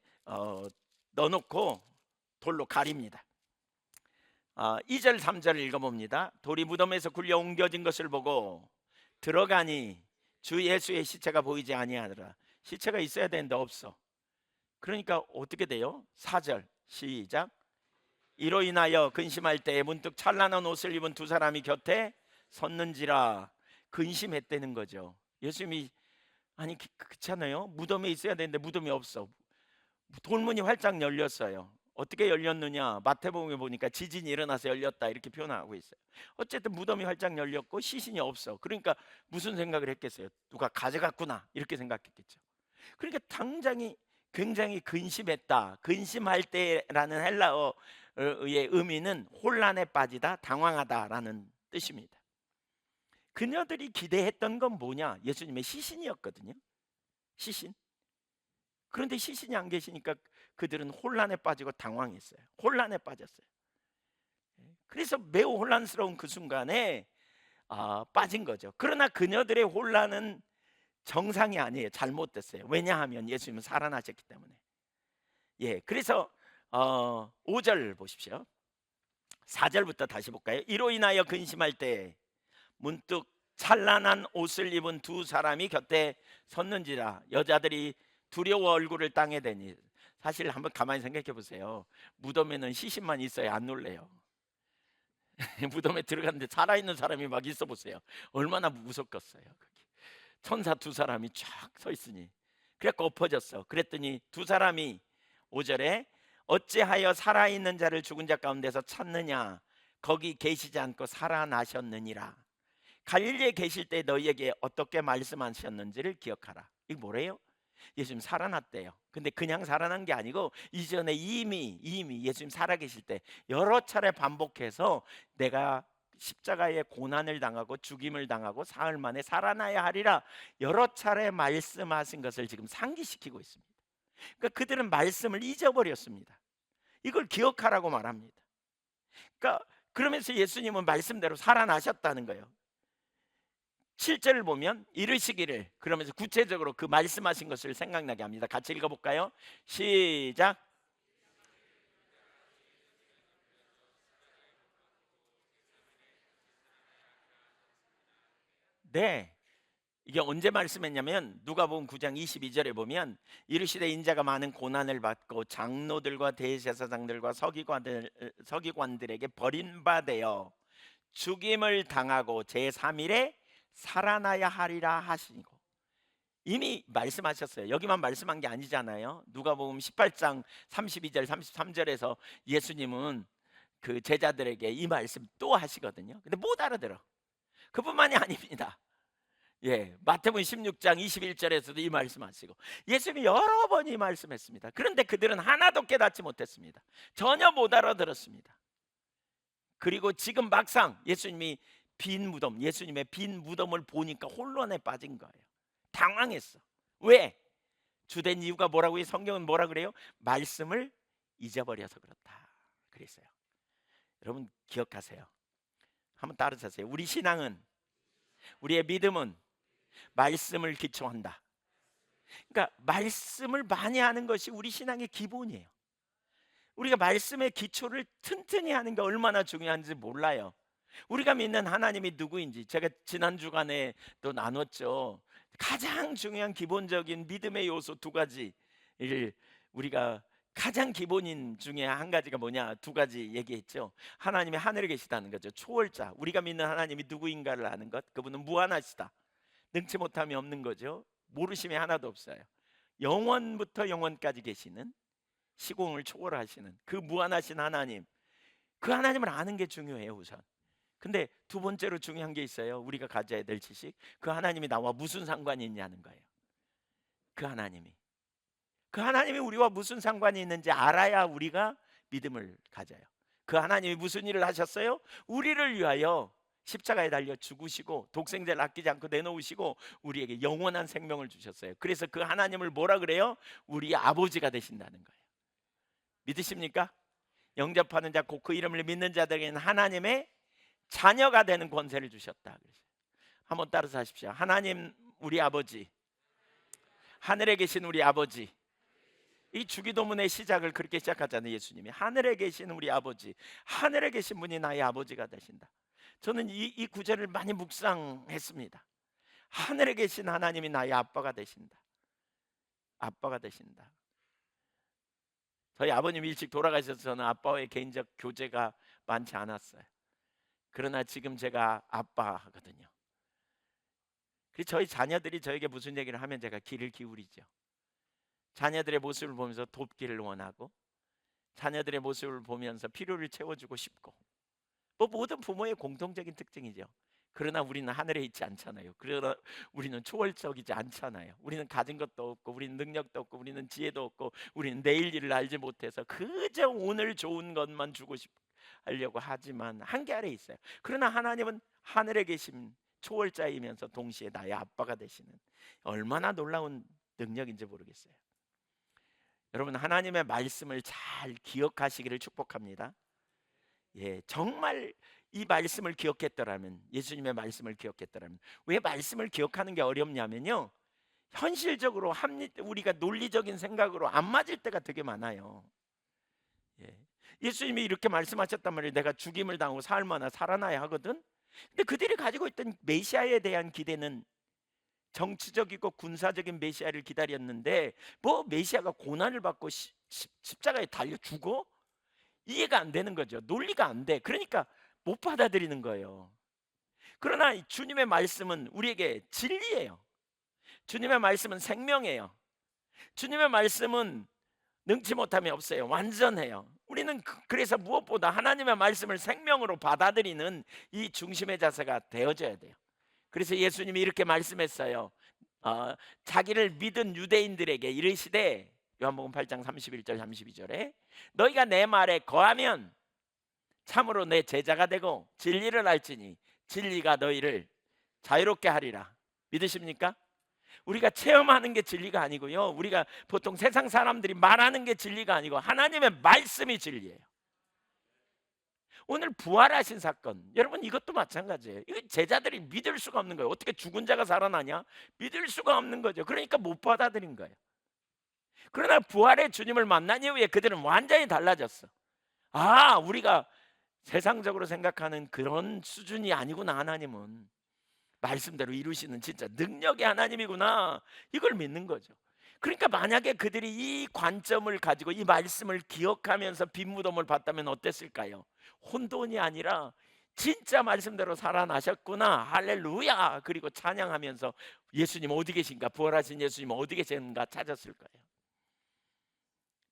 넣어놓고 돌로 가립니다. 2절 3절을 읽어봅니다. 돌이 무덤에서 굴려 옮겨진 것을 보고 들어가니 주 예수의 시체가 보이지 아니하더라. 시체가 있어야 되는데 없어. 그러니까 어떻게 돼요? 4절 시작. 이로 인하여 근심할 때에 문득 찬란한 옷을 입은 두 사람이 곁에 섰는지라. 근심했다는 거죠. 예수님이 아니 그렇잖아요. 무덤에 있어야 되는데 무덤이 없어. 돌문이 활짝 열렸어요. 어떻게 열렸느냐? 마태복음에 보니까 지진이 일어나서 열렸다 이렇게 표현하고 있어요. 어쨌든 무덤이 활짝 열렸고 시신이 없어. 그러니까 무슨 생각을 했겠어요? 누가 가져갔구나 이렇게 생각했겠죠. 그러니까 당장이 굉장히 근심했다. 근심할 때라는 헬라어의 의미는 혼란에 빠지다, 당황하다라는 뜻입니다. 그녀들이 기대했던 건 뭐냐? 예수님의 시신이었거든요. 시신. 그런데 시신이 안 계시니까 그들은 혼란에 빠지고 당황했어요. 혼란에 빠졌어요. 그래서 매우 혼란스러운 그 순간에 빠진 거죠. 그러나 그녀들의 혼란은 정상이 아니에요. 잘못됐어요. 왜냐하면 예수님은 살아나셨기 때문에. 그래서 5절 보십시오. 4절부터 다시 볼까요? 이로 인하여 근심할 때 문득 찬란한 옷을 입은 두 사람이 곁에 섰는지라. 여자들이 두려워 얼굴을 땅에 대니. 사실 한번 가만히 생각해 보세요. 무덤에는 시신만 있어야 안 놀래요. 무덤에 들어갔는데 살아있는 사람이 막 있어 보세요. 얼마나 무섭겠어요. 거기. 천사 두 사람이 쫙 서 있으니. 그래서 엎어졌어. 그랬더니 두 사람이 5절에 어찌하여 살아있는 자를 죽은 자 가운데서 찾느냐. 거기 계시지 않고 살아나셨느니라. 갈릴리에 계실 때 너희에게 어떻게 말씀하셨는지를 기억하라. 이게 뭐래요? 예수님 살아났대요. 근데 그냥 살아난 게 아니고 이전에 이미 예수님 살아계실 때 여러 차례 반복해서 내가 십자가의 고난을 당하고 죽임을 당하고 사흘 만에 살아나야 하리라 여러 차례 말씀하신 것을 지금 상기시키고 있습니다. 그러니까 그들은 말씀을 잊어버렸습니다. 이걸 기억하라고 말합니다. 그러니까 그러면서 예수님은 말씀대로 살아나셨다는 거예요. 7절을 보면 이르시기를, 그러면서 구체적으로 그 말씀하신 것을 생각나게 합니다. 같이 읽어볼까요? 시작. 네, 이게 언제 말씀했냐면 누가복음 9장 22절에 보면 이르시되 인자가 많은 고난을 받고 장로들과 대제사장들과 서기관들에게 버림받아 죽임을 당하고 제3일에 살아나야 하리라 하시고 이미 말씀하셨어요. 여기만 말씀한 게 아니잖아요. 누가복음 18장 32절 33절에서 예수님은 그 제자들에게 이 말씀 또 하시거든요. 근데 못 알아들어. 그뿐만이 아닙니다. 예, 마태복음 16장 21절에서도 이 말씀하시고 예수님이 여러 번 이 말씀했습니다. 그런데 그들은 하나도 깨닫지 못했습니다. 전혀 못 알아들었습니다. 그리고 지금 막상 예수님이 예수님의 빈 무덤을 보니까 혼란에 빠진 거예요. 당황했어. 왜? 주된 이유가 뭐라고요? 성경은 뭐라 그래요? 말씀을 잊어버려서 그렇다 그랬어요. 여러분 기억하세요. 한번 따라하세요. 우리 신앙은, 우리의 믿음은 말씀을 기초한다. 그러니까 말씀을 많이 하는 것이 우리 신앙의 기본이에요. 우리가 말씀의 기초를 튼튼히 하는 게 얼마나 중요한지 몰라요. 우리가 믿는 하나님이 누구인지 제가 지난 주간에 또 나눴죠. 가장 중요한 기본적인 믿음의 요소 두 가지를 우리가 가장 기본인 중에 한 가지가 뭐냐, 두 가지 얘기했죠. 하나님이 하늘에 계시다는 거죠. 초월자, 우리가 믿는 하나님이 누구인가를 아는 것. 그분은 무한하시다. 능치 못함이 없는 거죠. 모르심이 하나도 없어요. 영원부터 영원까지 계시는, 시공을 초월하시는 그 무한하신 하나님, 그 하나님을 아는 게 중요해요 우선. 근데 두 번째로 중요한 게 있어요. 우리가 가져야 될 지식, 그 하나님이 나와 무슨 상관이 있냐는 거예요. 그 하나님이 우리와 무슨 상관이 있는지 알아야 우리가 믿음을 가져요. 그 하나님이 무슨 일을 하셨어요? 우리를 위하여 십자가에 달려 죽으시고 독생자를 아끼지 않고 내놓으시고 우리에게 영원한 생명을 주셨어요. 그래서 그 하나님을 뭐라 그래요? 우리 아버지가 되신다는 거예요. 믿으십니까? 영접하는 자 곧 그 이름을 믿는 자들에게는 하나님의 자녀가 되는 권세를 주셨다. 한번 따라서 하십시오. 하나님 우리 아버지, 하늘에 계신 우리 아버지. 이 주기도문의 시작을 그렇게 시작하잖아요. 예수님이 하늘에 계신 우리 아버지, 하늘에 계신 분이 나의 아버지가 되신다. 저는 이 구절을 많이 묵상했습니다. 하늘에 계신 하나님이 나의 아빠가 되신다. 아빠가 되신다. 저희 아버님 일찍 돌아가셔서 저는 아빠와의 개인적 교제가 많지 않았어요. 그러나 지금 제가 아빠거든요. 그래서 저희 자녀들이 저에게 무슨 얘기를 하면 제가 귀를 기울이죠. 자녀들의 모습을 보면서 돕기를 원하고, 자녀들의 모습을 보면서 필요를 채워주고 싶고, 뭐 모든 부모의 공통적인 특징이죠. 그러나 우리는 하늘에 있지 않잖아요. 그러나 우리는 초월적이지 않잖아요. 우리는 가진 것도 없고, 우리는 능력도 없고, 우리는 지혜도 없고, 우리는 내일 일을 알지 못해서 그저 오늘 좋은 것만 주고 싶 하려고 하지만 한계 아래 있어요. 그러나 하나님은 하늘에 계신 초월자이면서 동시에 나의 아빠가 되시는, 얼마나 놀라운 능력인지 모르겠어요. 여러분 하나님의 말씀을 잘 기억하시기를 축복합니다. 예, 정말 이 말씀을 기억했더라면, 예수님의 말씀을 기억했더라면, 왜 말씀을 기억하는 게 어렵냐면요, 현실적으로 우리가 논리적인 생각으로 안 맞을 때가 되게 많아요. 예. 예수님이 이렇게 말씀하셨단 말이에요. 내가 죽임을 당하고 사흘 만에 살아나야 하거든. 근데 그들이 가지고 있던 메시아에 대한 기대는 정치적이고 군사적인 메시아를 기다렸는데, 뭐 메시아가 고난을 받고 십자가에 달려 죽어? 이해가 안 되는 거죠. 논리가 안 돼. 그러니까 못 받아들이는 거예요. 그러나 주님의 말씀은 우리에게 진리예요. 주님의 말씀은 생명이에요. 주님의 말씀은 능치 못함이 없어요. 완전해요. 우리는 그래서 무엇보다 하나님의 말씀을 생명으로 받아들이는 이 중심의 자세가 되어져야 돼요. 그래서 예수님이 이렇게 말씀했어요. 자기를 믿은 유대인들에게 이르시되, 요한복음 8장 31절 32절에 너희가 내 말에 거하면 참으로 내 제자가 되고 진리를 알지니 진리가 너희를 자유롭게 하리라. 믿으십니까? 우리가 체험하는 게 진리가 아니고요, 우리가 보통 세상 사람들이 말하는 게 진리가 아니고 하나님의 말씀이 진리예요. 오늘 부활하신 사건, 여러분 이것도 마찬가지예요. 이거 제자들이 믿을 수가 없는 거예요. 어떻게 죽은 자가 살아나냐? 믿을 수가 없는 거죠. 그러니까 못 받아들인 거예요. 그러나 부활의 주님을 만난 이후에 그들은 완전히 달라졌어. 아, 우리가 세상적으로 생각하는 그런 수준이 아니구나. 하나님은 말씀대로 이루시는 진짜 능력의 하나님이구나. 이걸 믿는 거죠. 그러니까 만약에 그들이 이 관점을 가지고 이 말씀을 기억하면서 빈 무덤을 봤다면 어땠을까요? 혼돈이 아니라 진짜 말씀대로 살아나셨구나, 할렐루야, 그리고 찬양하면서 예수님 어디 계신가, 부활하신 예수님 어디 계신가 찾았을 거예요.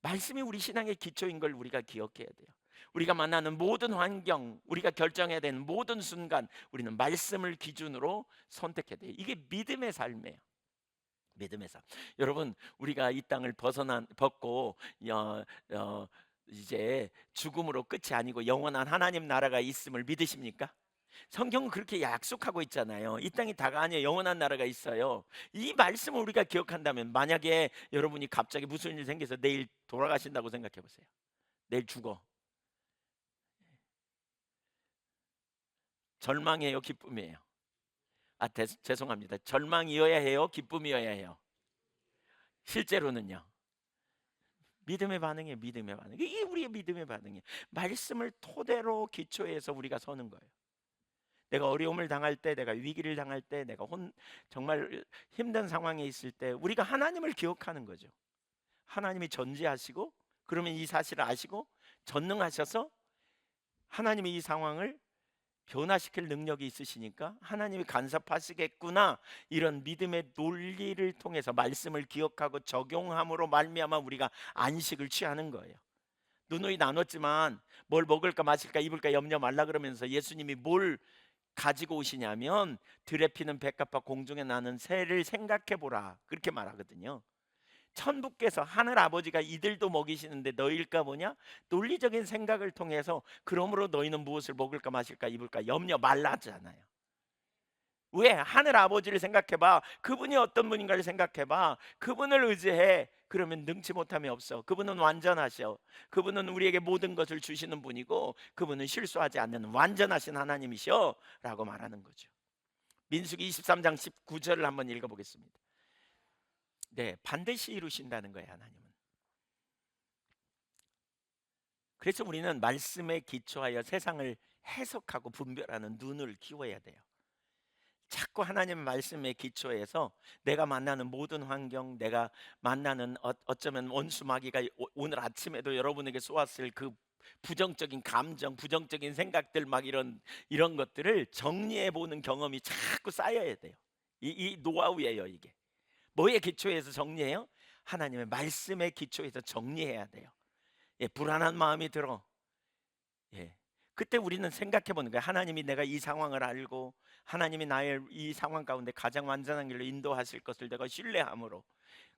말씀이 우리 신앙의 기초인 걸 우리가 기억해야 돼요. 우리가 만나는 모든 환경, 우리가 결정해야 되는 모든 순간 우리는 말씀을 기준으로 선택해야 돼요. 이게 믿음의 삶이에요. 믿음의 삶. 여러분, 우리가 이 땅을 벗고 이제 죽음으로 끝이 아니고 영원한 하나님 나라가 있음을 믿으십니까? 성경은 그렇게 약속하고 있잖아요. 이 땅이 다가 아니에요. 영원한 나라가 있어요. 이 말씀을 우리가 기억한다면, 만약에 여러분이 갑자기 무슨 일이 생겨서 내일 돌아가신다고 생각해 보세요. 내일 죽어. 절망이에요, 기쁨이에요? 죄송합니다. 절망이어야 해요, 기쁨이어야 해요? 실제로는요, 믿음의 반응이에요. 믿음의 반응. 이게 우리의 믿음의 반응이에요. 말씀을 토대로 기초해서 우리가 서는 거예요. 내가 어려움을 당할 때, 내가 위기를 당할 때, 내가 정말 힘든 상황에 있을 때 우리가 하나님을 기억하는 거죠. 하나님이 전지하시고, 그러면 이 사실을 아시고 전능하셔서 하나님이 이 상황을 변화시킬 능력이 있으시니까 하나님이 간섭하시겠구나, 이런 믿음의 논리를 통해서 말씀을 기억하고 적용함으로 말미암아 우리가 안식을 취하는 거예요. 누누이 나눴지만 뭘 먹을까 마실까 입을까 염려 말라 그러면서 예수님이 뭘 가지고 오시냐면, 들에 피는 백합과 공중에 나는 새를 생각해 보라, 그렇게 말하거든요. 천부께서, 하늘 아버지가 이들도 먹이시는데 너희일까 보냐? 논리적인 생각을 통해서 그러므로 너희는 무엇을 먹을까 마실까 입을까 염려 말라잖아요. 왜? 하늘 아버지를 생각해봐. 그분이 어떤 분인가를 생각해봐. 그분을 의지해. 그러면 능치 못함이 없어. 그분은 완전하셔. 그분은 우리에게 모든 것을 주시는 분이고, 그분은 실수하지 않는 완전하신 하나님이셔 라고 말하는 거죠. 민수기 23장 19절을 한번 읽어보겠습니다. 네, 반드시 이루신다는 거예요, 하나님은. 그래서 우리는 말씀에 기초하여 세상을 해석하고 분별하는 눈을 키워야 돼요. 자꾸 하나님 말씀에 기초해서 내가 만나는 모든 환경, 내가 만나는 어쩌면 원수 마귀가 오늘 아침에도 여러분에게 쏘았을 그 부정적인 감정, 부정적인 생각들, 막 이런 것들을 정리해 보는 경험이 자꾸 쌓여야 돼요. 이 노하우예요. 이게 뭐에 기초해서 정리해요? 하나님의 말씀에 기초해서 정리해야 돼요. 예, 불안한 마음이 들어. 예. 그때 우리는 생각해 보는 거예요. 하나님이 내가 이 상황을 알고 하나님이 나의 이 상황 가운데 가장 완전한 길로 인도하실 것을 내가 신뢰함으로,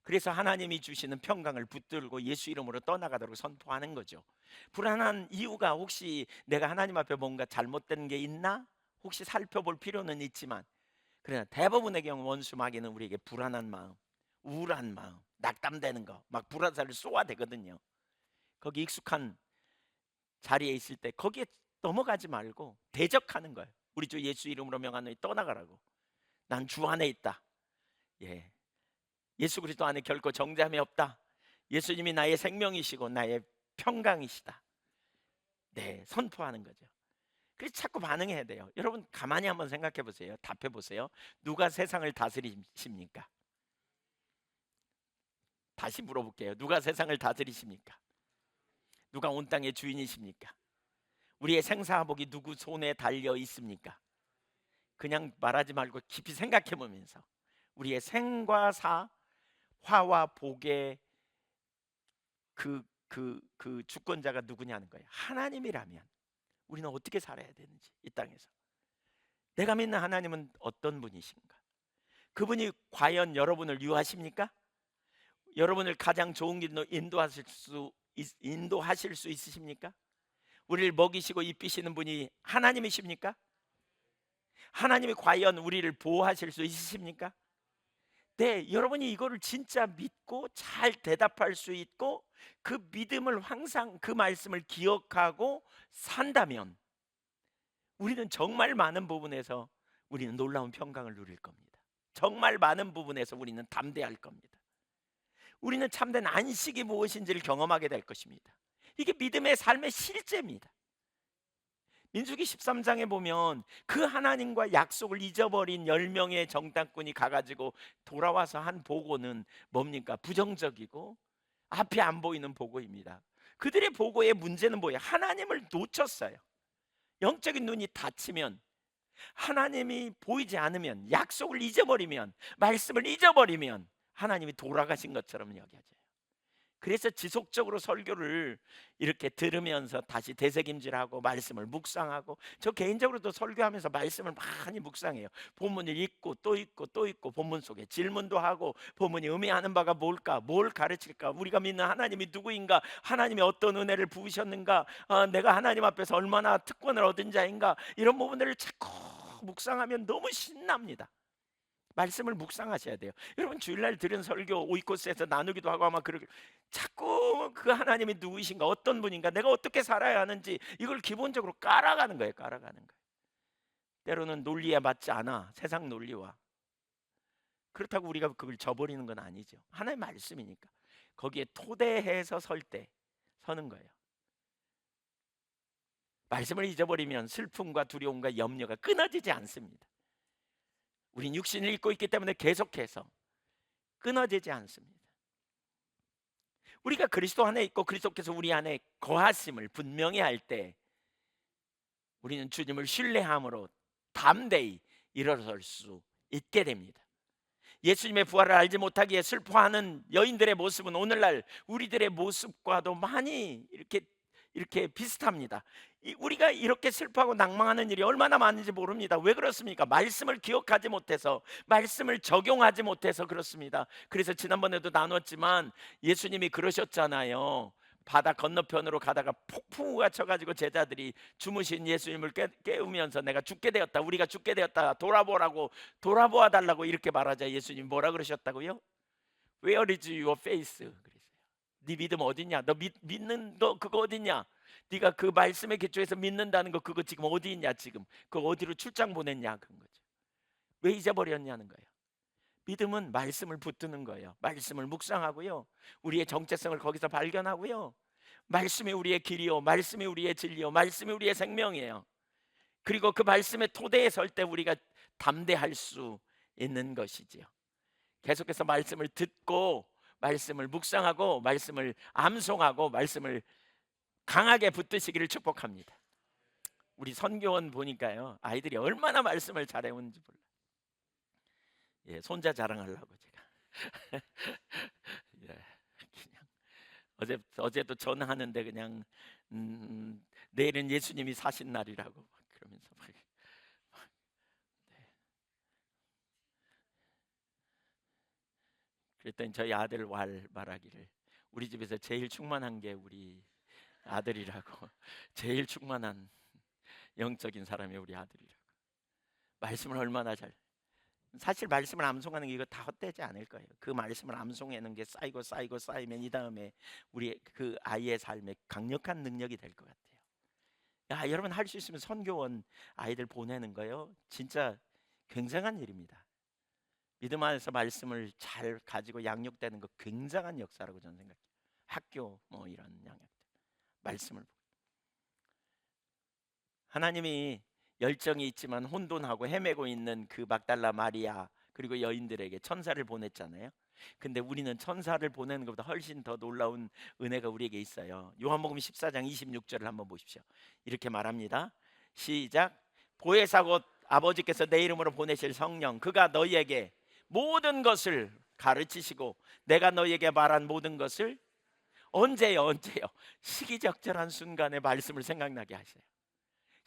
그래서 하나님이 주시는 평강을 붙들고 예수 이름으로 떠나가도록 선포하는 거죠. 불안한 이유가, 혹시 내가 하나님 앞에 뭔가 잘못된 게 있나? 혹시 살펴볼 필요는 있지만, 그러나 대부분의 경우 원수 마귀는 우리에게 불안한 마음, 우울한 마음, 낙담되는 거, 막 불화살을 쏘아대거든요. 거기 익숙한 자리에 있을 때 거기에 넘어가지 말고 대적하는 거예요. 우리 주 예수 이름으로 명하노니 떠나가라고. 난 주 안에 있다. 예, 예수 그리스도 안에 결코 정죄함이 없다. 예수님이 나의 생명이시고 나의 평강이시다. 네, 선포하는 거죠. 그래서 자꾸 반응해야 돼요. 여러분 가만히 한번 생각해 보세요. 답해 보세요. 누가 세상을 다스리십니까? 다시 물어볼게요. 누가 세상을 다스리십니까? 누가 온 땅의 주인이십니까? 우리의 생사화복이 누구 손에 달려 있습니까? 그냥 말하지 말고 깊이 생각해 보면서, 우리의 생과 사, 화와 복의 그 주권자가 누구냐는 거예요. 하나님이라면 우리는 어떻게 살아야 되는지, 이 땅에서 내가 믿는 하나님은 어떤 분이신가? 그분이 과연 여러분을 유하십니까? 여러분을 가장 좋은 길로 인도하실 수 있으십니까? 우리를 먹이시고 입히시는 분이 하나님이십니까? 하나님이 과연 우리를 보호하실 수 있으십니까? 네, 여러분이 이거를 진짜 믿고 잘 대답할 수 있고 그 믿음을 항상, 그 말씀을 기억하고 산다면 우리는 정말 많은 부분에서 우리는 놀라운 평강을 누릴 겁니다. 정말 많은 부분에서 우리는 담대할 겁니다. 우리는 참된 안식이 무엇인지를 경험하게 될 것입니다. 이게 믿음의 삶의 실제입니다. 민수기 13장에 보면 그 하나님과 약속을 잊어버린 10명의 정탐꾼이 가가지고 돌아와서 한 보고는 뭡니까? 부정적이고 앞이 안 보이는 보고입니다. 그들의 보고의 문제는 뭐예요? 하나님을 놓쳤어요. 영적인 눈이 닫히면, 하나님이 보이지 않으면, 약속을 잊어버리면, 말씀을 잊어버리면 하나님이 돌아가신 것처럼 여겨져요. 그래서 지속적으로 설교를 이렇게 들으면서 다시 되새김질하고 말씀을 묵상하고, 저 개인적으로도 설교하면서 말씀을 많이 묵상해요. 본문을 읽고 또 읽고 또 읽고, 본문 속에 질문도 하고, 본문이 의미하는 바가 뭘까, 뭘 가르칠까, 우리가 믿는 하나님이 누구인가, 하나님이 어떤 은혜를 부으셨는가, 내가 하나님 앞에서 얼마나 특권을 얻은 자인가, 이런 부분들을 자꾸 묵상하면 너무 신납니다. 말씀을 묵상하셔야 돼요. 여러분, 주일날 들은 설교 오이코스에서 나누기도 하고 아마 그렇게, 자꾸 그 하나님이 누구이신가, 어떤 분인가, 내가 어떻게 살아야 하는지, 이걸 기본적으로 깔아가는 거예요. 깔아가는 거예요. 때로는 논리에 맞지 않아, 세상 논리와. 그렇다고 우리가 그걸 저버리는 건 아니죠. 하나님의 말씀이니까 거기에 토대해서 설 때 서는 거예요. 말씀을 잊어버리면 슬픔과 두려움과 염려가 끊어지지 않습니다. 우린 육신을 입고 있기 때문에 계속해서 끊어지지 않습니다. 우리가 그리스도 안에 있고 그리스도께서 우리 안에 거하심을 분명히 할 때, 우리는 주님을 신뢰함으로 담대히 일어설 수 있게 됩니다. 예수님의 부활을 알지 못하기에 슬퍼하는 여인들의 모습은 오늘날 우리들의 모습과도 많이 이렇게 비슷합니다. 우리가 이렇게 슬퍼하고 낭망하는 일이 얼마나 많은지 모릅니다. 왜 그렇습니까? 말씀을 기억하지 못해서, 말씀을 적용하지 못해서 그렇습니다. 그래서 지난번에도 나눴지만 예수님이 그러셨잖아요. 바다 건너편으로 가다가 폭풍우가 쳐가지고 제자들이 주무신 예수님을 깨우면서 내가 죽게 되었다, 우리가 죽게 되었다, 돌아보아 달라고 이렇게 말하자 예수님 뭐라 그러셨다고요? Where is your faith? 그랬어요. 네 믿음 어딨냐? 너 믿는 거 그거 어딨냐? 네가 그 말씀에 기초해서 믿는다는 거 그거 지금 어디 있냐? 지금 그거 어디로 출장 보냈냐? 그런 거죠. 왜 잊어버렸냐는 거예요. 믿음은 말씀을 붙드는 거예요. 말씀을 묵상하고요, 우리의 정체성을 거기서 발견하고요, 말씀이 우리의 길이요, 말씀이 우리의 진리요, 말씀이 우리의 생명이에요. 그리고 그 말씀의 토대에 설 때 우리가 담대할 수 있는 것이지요. 계속해서 말씀을 듣고, 말씀을 묵상하고, 말씀을 암송하고, 말씀을 강하게 붙드시기를 축복합니다. 우리 선교원 보니까요, 아이들이 얼마나 말씀을 잘해오는지 몰라요. 예, 손자 자랑하려고 제가 예, 그냥 어제도 전화하는데 그냥 내일은 예수님이 사신 날이라고 막 그러면서 막, 네. 그랬더니 저희 아들 말하기를, 우리 집에서 제일 충만한 게 우리 아들이라고 제일 충만한 영적인 사람이 우리 아들이라고. 말씀을 얼마나 잘, 사실 말씀을 암송하는 게 이거 다 헛되지 않을 거예요. 그 말씀을 암송하는 게 쌓이고 쌓이고 쌓이면 이 다음에 우리 그 아이의 삶에 강력한 능력이 될 것 같아요. 야, 여러분, 할 수 있으면 선교원 아이들 보내는 거요, 진짜 굉장한 일입니다. 믿음 안에서 말씀을 잘 가지고 양육되는 거 굉장한 역사라고 저는 생각해요. 학교 뭐 이런 양육, 말씀을 하나님이 열정이 있지만 혼돈하고 헤매고 있는 그 막달라 마리아 그리고 여인들에게 천사를 보냈잖아요. 근데 우리는 천사를 보내는 것보다 훨씬 더 놀라운 은혜가 우리에게 있어요. 요한복음 14장 26절을 한번 보십시오. 이렇게 말합니다. 시작. 보혜사 곧 아버지께서 내 이름으로 보내실 성령, 그가 너희에게 모든 것을 가르치시고 내가 너희에게 말한 모든 것을, 언제요? 시기적절한 순간에 말씀을 생각나게 하세요.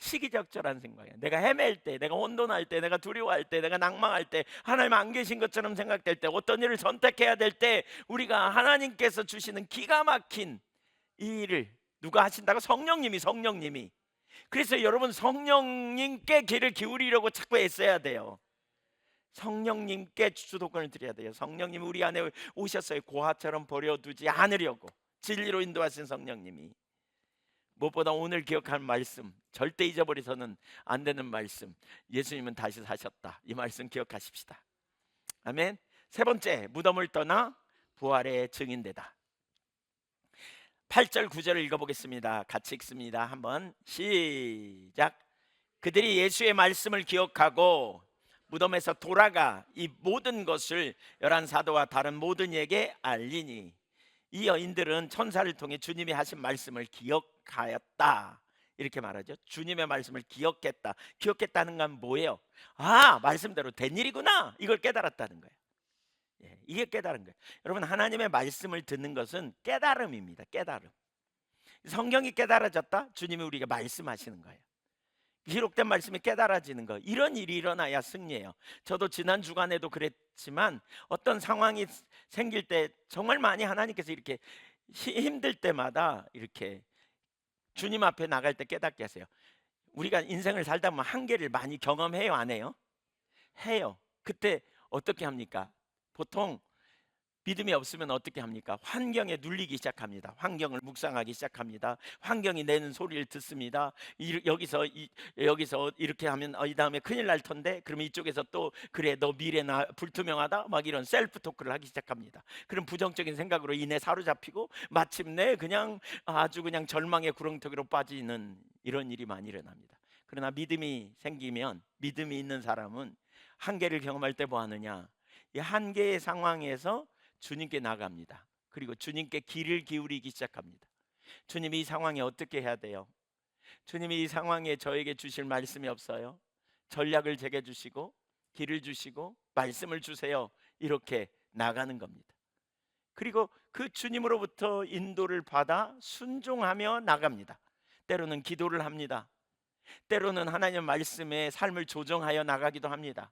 시기적절한 생각이에요. 내가 헤맬 때, 내가 혼돈할 때, 내가 두려워할 때, 내가 낭망할 때, 하나님 안 계신 것처럼 생각될 때, 어떤 일을 선택해야 될 때, 우리가 하나님께서 주시는 기가 막힌 이 일을 누가 하신다고? 성령님이. 그래서 여러분, 성령님께 귀를 기울이려고 자꾸 애써야 돼요. 성령님께 주도권을 드려야 돼요. 성령님이 우리 안에 오셨어요. 고아처럼 버려두지 않으려고, 진리로 인도하신 성령님이. 무엇보다 오늘 기억할 말씀, 절대 잊어버려서는 안 되는 말씀, 예수님은 다시 사셨다, 이 말씀 기억하십시다. 아멘. 세 번째, 무덤을 떠나 부활의 증인되다. 8절 9절을 읽어보겠습니다. 같이 읽습니다. 한번 시작. 그들이 예수의 말씀을 기억하고 무덤에서 돌아가 이 모든 것을 열한 사도와 다른 모든 이에게 알리니, 이 여인들은 천사를 통해 주님이 하신 말씀을 기억하였다, 이렇게 말하죠. 주님의 말씀을 기억했다. 기억했다는 건 뭐예요? 아, 말씀대로 된 일이구나, 이걸 깨달았다는 거예요. 예, 이게 깨달은 거예요. 여러분, 하나님의 말씀을 듣는 것은 깨달음입니다. 깨달음. 성경이 깨달아졌다? 주님이 우리에게 말씀하시는 거예요. 기록된 말씀이 깨달아지는 거, 이런 일이 일어나야 승리예요. 저도 지난 주간에도 그랬지만 어떤 상황이 생길 때 정말 많이 하나님께서 이렇게 힘들 때마다 이렇게 주님 앞에 나갈 때 깨닫게 하세요. 우리가 인생을 살다 보면 한계를 많이 경험해요, 안 해요? 해요. 그때 어떻게 합니까? 보통 믿음이 없으면 어떻게 합니까? 환경에 눌리기 시작합니다. 환경을 묵상하기 시작합니다. 환경이 내는 소리를 듣습니다. 여기서 이렇게 하면 이 다음에 큰일 날 텐데, 그러면 이쪽에서 또 그래 너 미래나 불투명하다 막 이런 셀프 토크를 하기 시작합니다. 그럼 부정적인 생각으로 인해 사로잡히고 마침내 그냥 아주 그냥 절망의 구렁텅이로 빠지는 이런 일이 많이 일어납니다. 그러나 믿음이 생기면, 믿음이 있는 사람은 한계를 경험할 때 뭐 하느냐? 이 한계의 상황에서 주님께 나갑니다. 그리고 주님께 귀를 기울이기 시작합니다. 주님이 이 상황에 어떻게 해야 돼요? 주님이 이 상황에 저에게 주실 말씀이 없어요? 전략을 제게 주시고 길을 주시고 말씀을 주세요. 이렇게 나가는 겁니다. 그리고 그 주님으로부터 인도를 받아 순종하며 나갑니다. 때로는 기도를 합니다. 때로는 하나님 말씀에 삶을 조정하여 나가기도 합니다.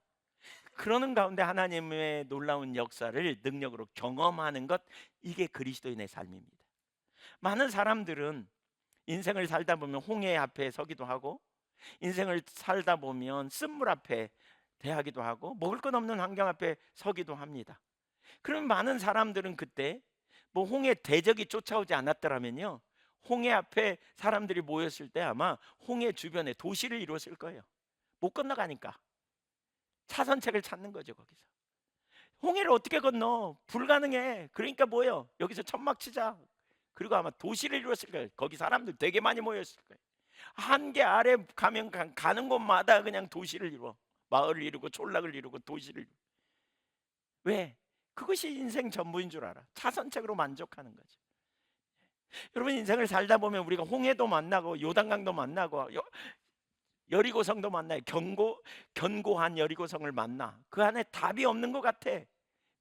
그러는 가운데 하나님의 놀라운 역사를 능력으로 경험하는 것, 이게 그리스도인의 삶입니다. 많은 사람들은 인생을 살다 보면 홍해 앞에 서기도 하고, 인생을 살다 보면 쓴물 앞에 대하기도 하고, 먹을 것 없는 환경 앞에 서기도 합니다. 그럼 많은 사람들은 그때 뭐 홍해 대적이 쫓아오지 않았더라면요, 홍해 앞에 사람들이 모였을 때 아마 홍해 주변에 도시를 이루었을 거예요. 못 건너가니까 차선책을 찾는 거죠. 거기서 홍해를 어떻게 건너? 불가능해. 그러니까 뭐예요? 여기서 천막 치자. 그리고 아마 도시를 이루었을 거예요. 거기 사람들 되게 많이 모였을 거예요. 한계 아래 가면 가는 곳마다 그냥 도시를 이루어, 마을을 이루고 촌락을 이루고 도시를 이루고. 왜? 그것이 인생 전부인 줄 알아. 차선책으로 만족하는 거죠. 여러분, 인생을 살다 보면 우리가 홍해도 만나고 요단강도 만나고 여리고성도 만나요. 견고한 여리고성을 만나. 그 안에 답이 없는 것 같아.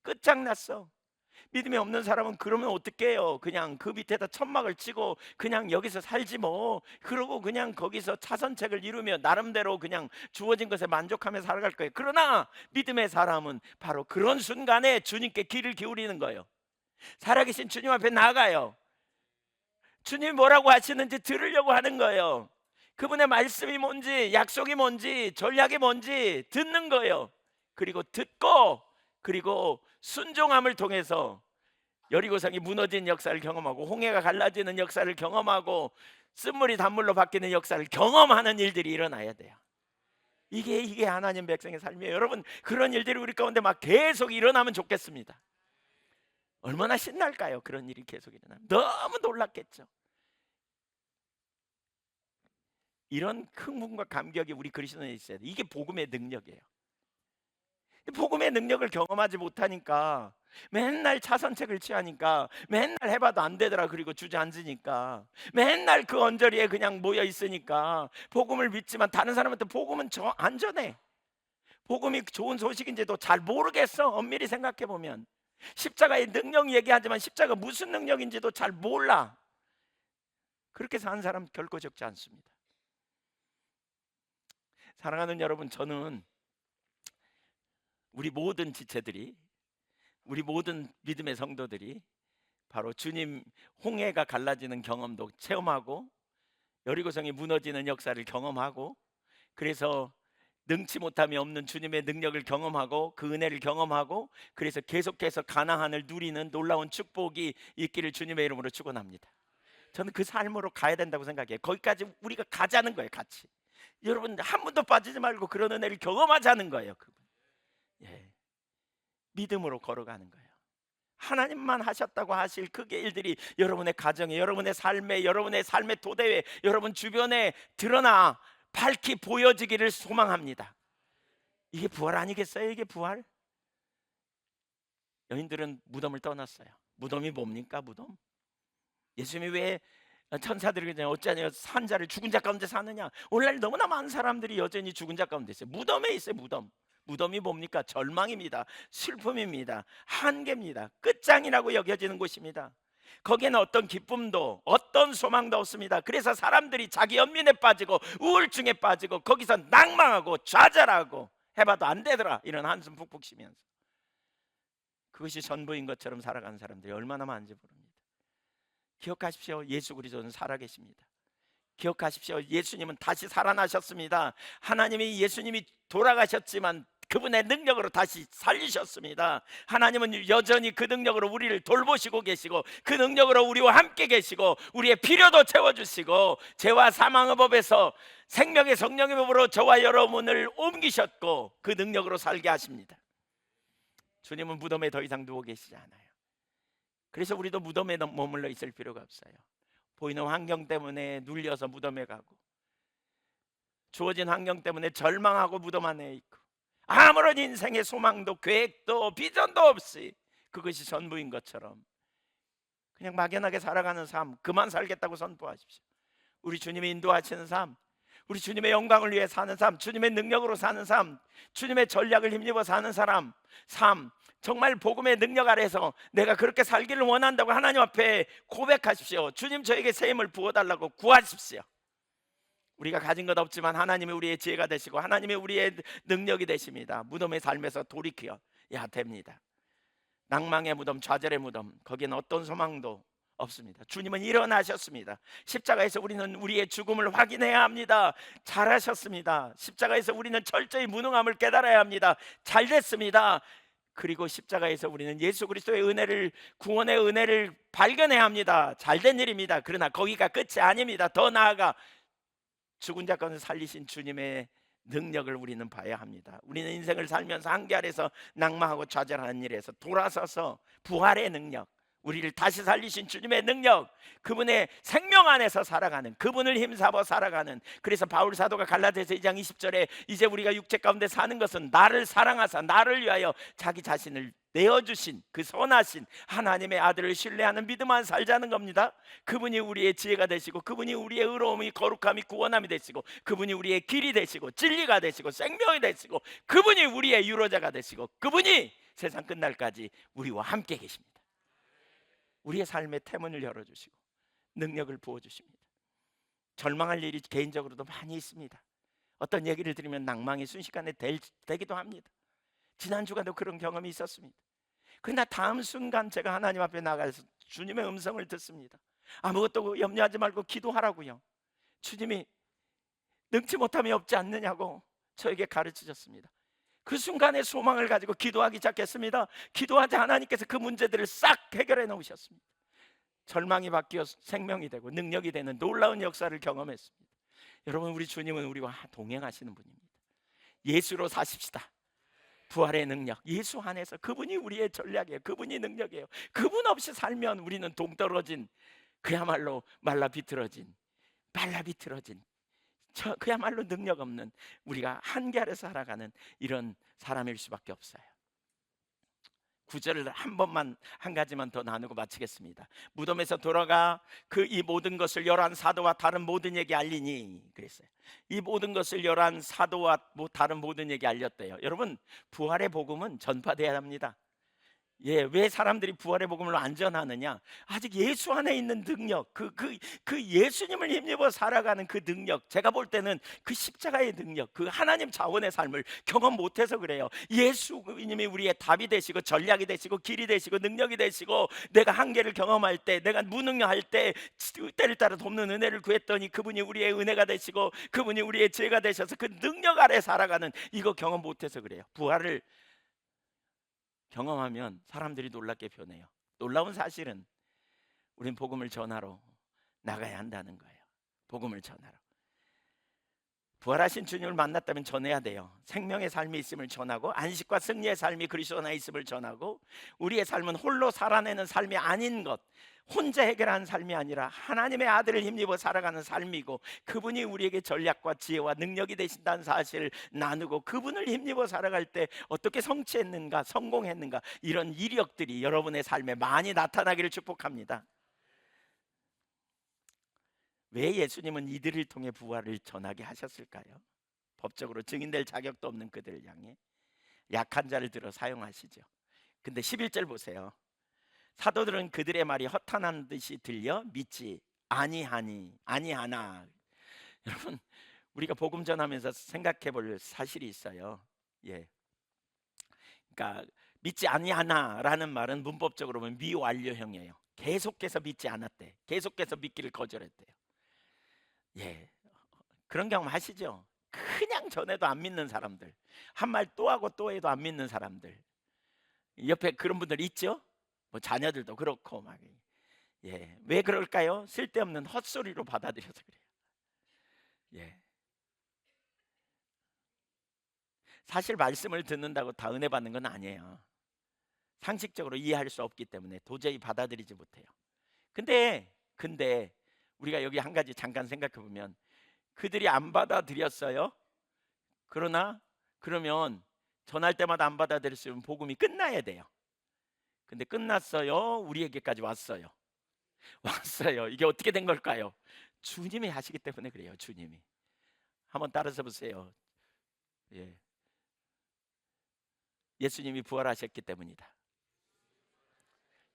끝장났어. 믿음이 없는 사람은 그러면 어떻게 해요? 그냥 그 밑에다 천막을 치고 그냥 여기서 살지 뭐. 그러고 그냥 거기서 차선책을 이루며 나름대로 그냥 주어진 것에 만족하며 살아갈 거예요. 그러나 믿음의 사람은 바로 그런 순간에 주님께 귀를 기울이는 거예요. 살아계신 주님 앞에 나가요. 주님이 뭐라고 하시는지 들으려고 하는 거예요. 그분의 말씀이 뭔지, 약속이 뭔지, 전략이 뭔지 듣는 거예요. 그리고 듣고, 그리고 순종함을 통해서 여리고성이 무너진 역사를 경험하고, 홍해가 갈라지는 역사를 경험하고, 쓴물이 단물로 바뀌는 역사를 경험하는 일들이 일어나야 돼요. 이게 하나님 백성의 삶이에요. 여러분, 그런 일들이 우리 가운데 막 계속 일어나면 좋겠습니다. 얼마나 신날까요? 그런 일이 계속 일어나면 너무 놀랍겠죠. 이런 흥분과 감격이 우리 그리스도인에 있어야 돼요. 이게 복음의 능력이에요. 복음의 능력을 경험하지 못하니까, 맨날 차선책을 취하니까, 맨날 해봐도 안 되더라. 그리고 주저앉으니까, 맨날 그 언저리에 그냥 모여 있으니까 복음을 믿지만 다른 사람한테 복음은 안 전해. 복음이 좋은 소식인지도 잘 모르겠어. 엄밀히 생각해 보면 십자가의 능력 얘기하지만 십자가 무슨 능력인지도 잘 몰라. 그렇게 사는 사람 결코 적지 않습니다. 사랑하는 여러분, 저는 우리 모든 지체들이, 우리 모든 믿음의 성도들이 바로 주님 홍해가 갈라지는 경험도 체험하고, 여리고성이 무너지는 역사를 경험하고, 그래서 능치 못함이 없는 주님의 능력을 경험하고, 그 은혜를 경험하고, 그래서 계속해서 가나안을 누리는 놀라운 축복이 있기를 주님의 이름으로 축원합니다. 저는 그 삶으로 가야 된다고 생각해요. 거기까지 우리가 가자는 거예요. 같이. 여러분, 한 번도 빠지지 말고 그런 은혜를 경험하자는 거예요. 그분. 예. 믿음으로 걸어가는 거예요. 하나님만 하셨다고 하실 그 일들이 여러분의 가정에, 여러분의 삶의 토대에, 여러분 주변에 드러나 밝히 보여지기를 소망합니다. 이게 부활 아니겠어요? 이게 부활? 여인들은 무덤을 떠났어요. 무덤이 뭡니까? 무덤? 예수님이 왜 천사들이 그냥 어찌하냐 산자를 죽은 자 가운데 사느냐? 오늘날 너무나 많은 사람들이 여전히 죽은 자 가운데 있어요. 무덤에 있어요. 무덤. 무덤이 뭡니까? 절망입니다. 슬픔입니다. 한계입니다. 끝장이라고 여겨지는 곳입니다. 거기에는 어떤 기쁨도 어떤 소망도 없습니다. 그래서 사람들이 자기 연민에 빠지고 우울증에 빠지고 거기서 낭망하고 좌절하고 해봐도 안 되더라 이런 한숨 푹푹 쉬면서 그것이 전부인 것처럼 살아가는 사람들이 얼마나 많은지 모릅니다. 기억하십시오. 예수 그리스도는 살아계십니다. 기억하십시오. 예수님은 다시 살아나셨습니다. 하나님이 예수님이 돌아가셨지만 그분의 능력으로 다시 살리셨습니다. 하나님은 여전히 그 능력으로 우리를 돌보시고 계시고 그 능력으로 우리와 함께 계시고 우리의 필요도 채워주시고 죄와 사망의 법에서 생명의 성령의 법으로 저와 여러분을 옮기셨고 그 능력으로 살게 하십니다. 주님은 무덤에 더 이상 누워 계시지 않아요. 그래서 우리도 무덤에 머물러 있을 필요가 없어요. 보이는 환경 때문에 눌려서 무덤에 가고 주어진 환경 때문에 절망하고 무덤 안에 있고 아무런 인생의 소망도 계획도 비전도 없이 그것이 전부인 것처럼 그냥 막연하게 살아가는 삶 그만 살겠다고 선포하십시오. 우리 주님이 인도하시는 삶, 우리 주님의 영광을 위해 사는 삶, 주님의 능력으로 사는 삶, 주님의 전략을 힘입어 사는 사람 삶, 정말 복음의 능력 아래서 내가 그렇게 살기를 원한다고 하나님 앞에 고백하십시오. 주님 저에게 새 힘을 부어달라고 구하십시오. 우리가 가진 것 없지만 하나님이 우리의 지혜가 되시고 하나님이 우리의 능력이 되십니다. 무덤의 삶에서 돌이켜야 됩니다. 낭망의 무덤, 좌절의 무덤, 거기는 어떤 소망도 없습니다. 주님은 일어나셨습니다. 십자가에서 우리는 우리의 죽음을 확인해야 합니다. 잘하셨습니다. 십자가에서 우리는 철저히 무능함을 깨달아야 합니다. 잘 됐습니다. 그리고 십자가에서 우리는 예수 그리스도의 은혜를, 구원의 은혜를 발견해야 합니다. 잘된 일입니다. 그러나 거기가 끝이 아닙니다. 더 나아가 죽은 자 가운데 살리신 주님의 능력을 우리는 봐야 합니다. 우리는 인생을 살면서 한계 아래서 낭망하고 좌절하는 일에서 돌아서서 부활의 능력, 우리를 다시 살리신 주님의 능력, 그분의 생명 안에서 살아가는, 그분을 힘삼아 살아가는. 그래서 바울 사도가 갈라디아서 2장 20절에 이제 우리가 육체 가운데 사는 것은 나를 사랑하사 나를 위하여 자기 자신을 내어주신 그 선하신 하나님의 아들을 신뢰하는 믿음 안 살자는 겁니다. 그분이 우리의 지혜가 되시고 그분이 우리의 의로움이 거룩함이 구원함이 되시고 그분이 우리의 길이 되시고 진리가 되시고 생명이 되시고 그분이 우리의 유로자가 되시고 그분이 세상 끝날까지 우리와 함께 계십니다. 우리의 삶의 태문을 열어주시고 능력을 부어주십니다. 절망할 일이 개인적으로도 많이 있습니다. 어떤 얘기를 들으면 낭망이 순식간에 되기도 합니다. 지난 주간도 그런 경험이 있었습니다. 그러나 다음 순간 제가 하나님 앞에 나가서 주님의 음성을 듣습니다. 아무것도 염려하지 말고 기도하라고요. 주님이 능치 못함이 없지 않느냐고 저에게 가르치셨습니다. 그 순간에 소망을 가지고 기도하기 시작했습니다. 기도하자 하나님께서 그 문제들을 싹 해결해 놓으셨습니다. 절망이 바뀌어 생명이 되고 능력이 되는 놀라운 역사를 경험했습니다. 여러분, 우리 주님은 우리와 동행하시는 분입니다. 예수로 사십시다. 부활의 능력, 예수 안에서 그분이 우리의 전략이에요. 그분이 능력이에요. 그분 없이 살면 우리는 동떨어진, 그야말로 말라 비틀어진 그야말로 능력 없는, 우리가 한계 아래서 살아가는 이런 사람일 수밖에 없어요. 구절을 한 가지만 더 나누고 마치겠습니다. 무덤에서 돌아가 이 모든 것을 열한 사도와 다른 모든에게 알리니 그랬어요. 이 모든 것을 열한 사도와 다른 모든에게 알렸대요. 여러분, 부활의 복음은 전파돼야 합니다. 왜 사람들이 부활의 복음을 안 전하느냐? 아직 예수 안에 있는 능력, 그 예수님을 힘입어 살아가는 그 능력, 제가 볼 때는 그 십자가의 능력, 그 하나님 자원의 삶을 경험 못해서 그래요. 예수님이 우리의 답이 되시고 전략이 되시고 길이 되시고 능력이 되시고, 내가 한계를 경험할 때, 내가 무능할 때 때를 따라 돕는 은혜를 구했더니 그분이 우리의 은혜가 되시고 그분이 우리의 죄가 되셔서 그 능력 아래 살아가는, 이거 경험 못해서 그래요. 부활을 경험하면 사람들이 놀랍게 변해요. 놀라운 사실은 우린 복음을 전하러 나가야 한다는 거예요. 복음을 전하러. 부활하신 주님을 만났다면 전해야 돼요. 생명의 삶이 있음을 전하고, 안식과 승리의 삶이 그리스도 안에 있음을 전하고, 우리의 삶은 홀로 살아내는 삶이 아닌 것, 혼자 해결하는 삶이 아니라 하나님의 아들을 힘입어 살아가는 삶이고, 그분이 우리에게 전략과 지혜와 능력이 되신다는 사실을 나누고, 그분을 힘입어 살아갈 때 어떻게 성취했는가, 성공했는가, 이런 이력들이 여러분의 삶에 많이 나타나기를 축복합니다. 왜 예수님은 이들을 통해 부활을 전하게 하셨을까요? 법적으로 증인될 자격도 없는 그들을 향해. 약한 자를 들어 사용하시죠. 근데 11절 보세요. 사도들은 그들의 말이 허탄한 듯이 들려 믿지 아니하나. 여러분, 우리가 복음 전하면서 생각해 볼 사실이 있어요. 예. 그러니까 믿지 아니하나라는 말은 문법적으로 보면 미완료형이에요. 계속해서 믿지 않았대. 계속해서 믿기를 거절했대요. 예. 그런 경험 하시죠? 그냥 전해도 안 믿는 사람들, 한 말 또 하고 또 해도 안 믿는 사람들, 옆에 그런 분들 있죠? 뭐 자녀들도 그렇고 막. 예. 왜 그럴까요? 쓸데없는 헛소리로 받아들여서 그래요. 예. 사실 말씀을 듣는다고 다 은혜 받는 건 아니에요. 상식적으로 이해할 수 없기 때문에 도저히 받아들이지 못해요. 근데 우리가 여기 한 가지 잠깐 생각해 보면, 그들이 안 받아들였어요. 그러나 그러면 전할 때마다 안 받아들였으면 복음이 끝나야 돼요. 근데 끝났어요. 우리에게까지 왔어요. 왔어요. 이게 어떻게 된 걸까요? 주님이 하시기 때문에 그래요. 주님이. 한번 따라서 보세요. 예. 예수님이 부활하셨기 때문이다.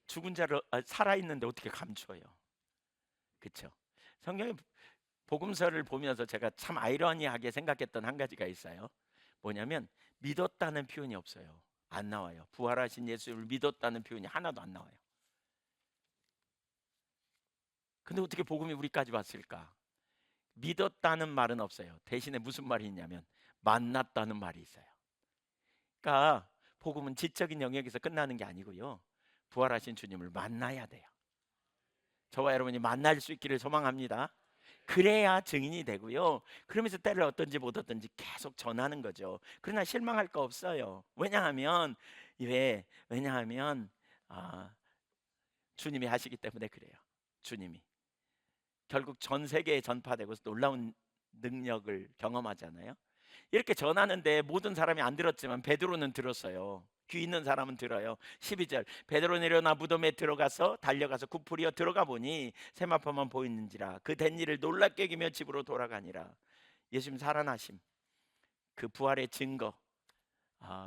죽은 자를 살아 있는데 어떻게 감춰요? 그렇죠? 성경의 복음서를 보면서 제가 참 아이러니하게 생각했던 한 가지가 있어요. 뭐냐면 믿었다는 표현이 없어요. 안 나와요. 부활하신 예수를 믿었다는 표현이 하나도 안 나와요. 근데 어떻게 복음이 우리까지 왔을까? 믿었다는 말은 없어요. 대신에 무슨 말이 있냐면 만났다는 말이 있어요. 그러니까 복음은 지적인 영역에서 끝나는 게 아니고요. 부활하신 주님을 만나야 돼요. 저와 여러분이 만날 수 있기를 소망합니다. 그래야 증인이 되고요. 그러면서 때를 얻든지 못 얻든지 계속 전하는 거죠. 그러나 실망할 거 없어요. 왜냐하면 아, 주님이 하시기 때문에 그래요. 주님이 결국 전 세계에 전파되고 놀라운 능력을 경험하잖아요. 이렇게 전하는데 모든 사람이 안 들었지만 베드로는 들었어요. 귀 있는 사람은 들어요. 12절, 베드로 내려나 무덤에 들어가서 달려가서 굽으려 들어가 보니 세마포만 보이는지라 그 된 일을 놀랍게 여기며 집으로 돌아가니라. 예수님 살아나심, 그 부활의 증거,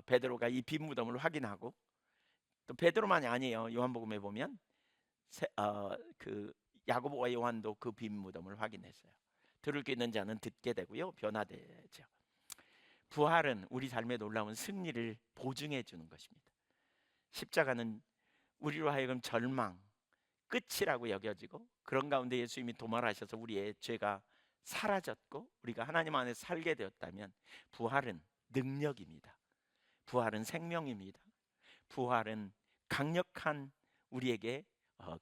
베드로가 이 빈 무덤을 확인하고, 또 베드로만이 아니에요. 요한복음에 보면 그 야고보와 요한도 그 빈 무덤을 확인했어요. 들을 게 있는 자는 듣게 되고요, 변화되죠. 부활은 우리 삶에 놀라운 승리를 보증해 주는 것입니다. 십자가는 우리로 하여금 절망, 끝이라고 여겨지고, 그런 가운데 예수님이 도말하셔서 우리의 죄가 사라졌고 우리가 하나님 안에 살게 되었다면, 부활은 능력입니다. 부활은 생명입니다. 부활은 강력한 우리에게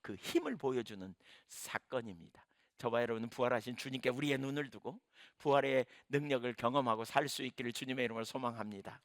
그 힘을 보여주는 사건입니다. 저와 여러분은 부활하신 주님께 우리의 눈을 두고 부활의 능력을 경험하고 살 수 있기를 주님의 이름으로 소망합니다.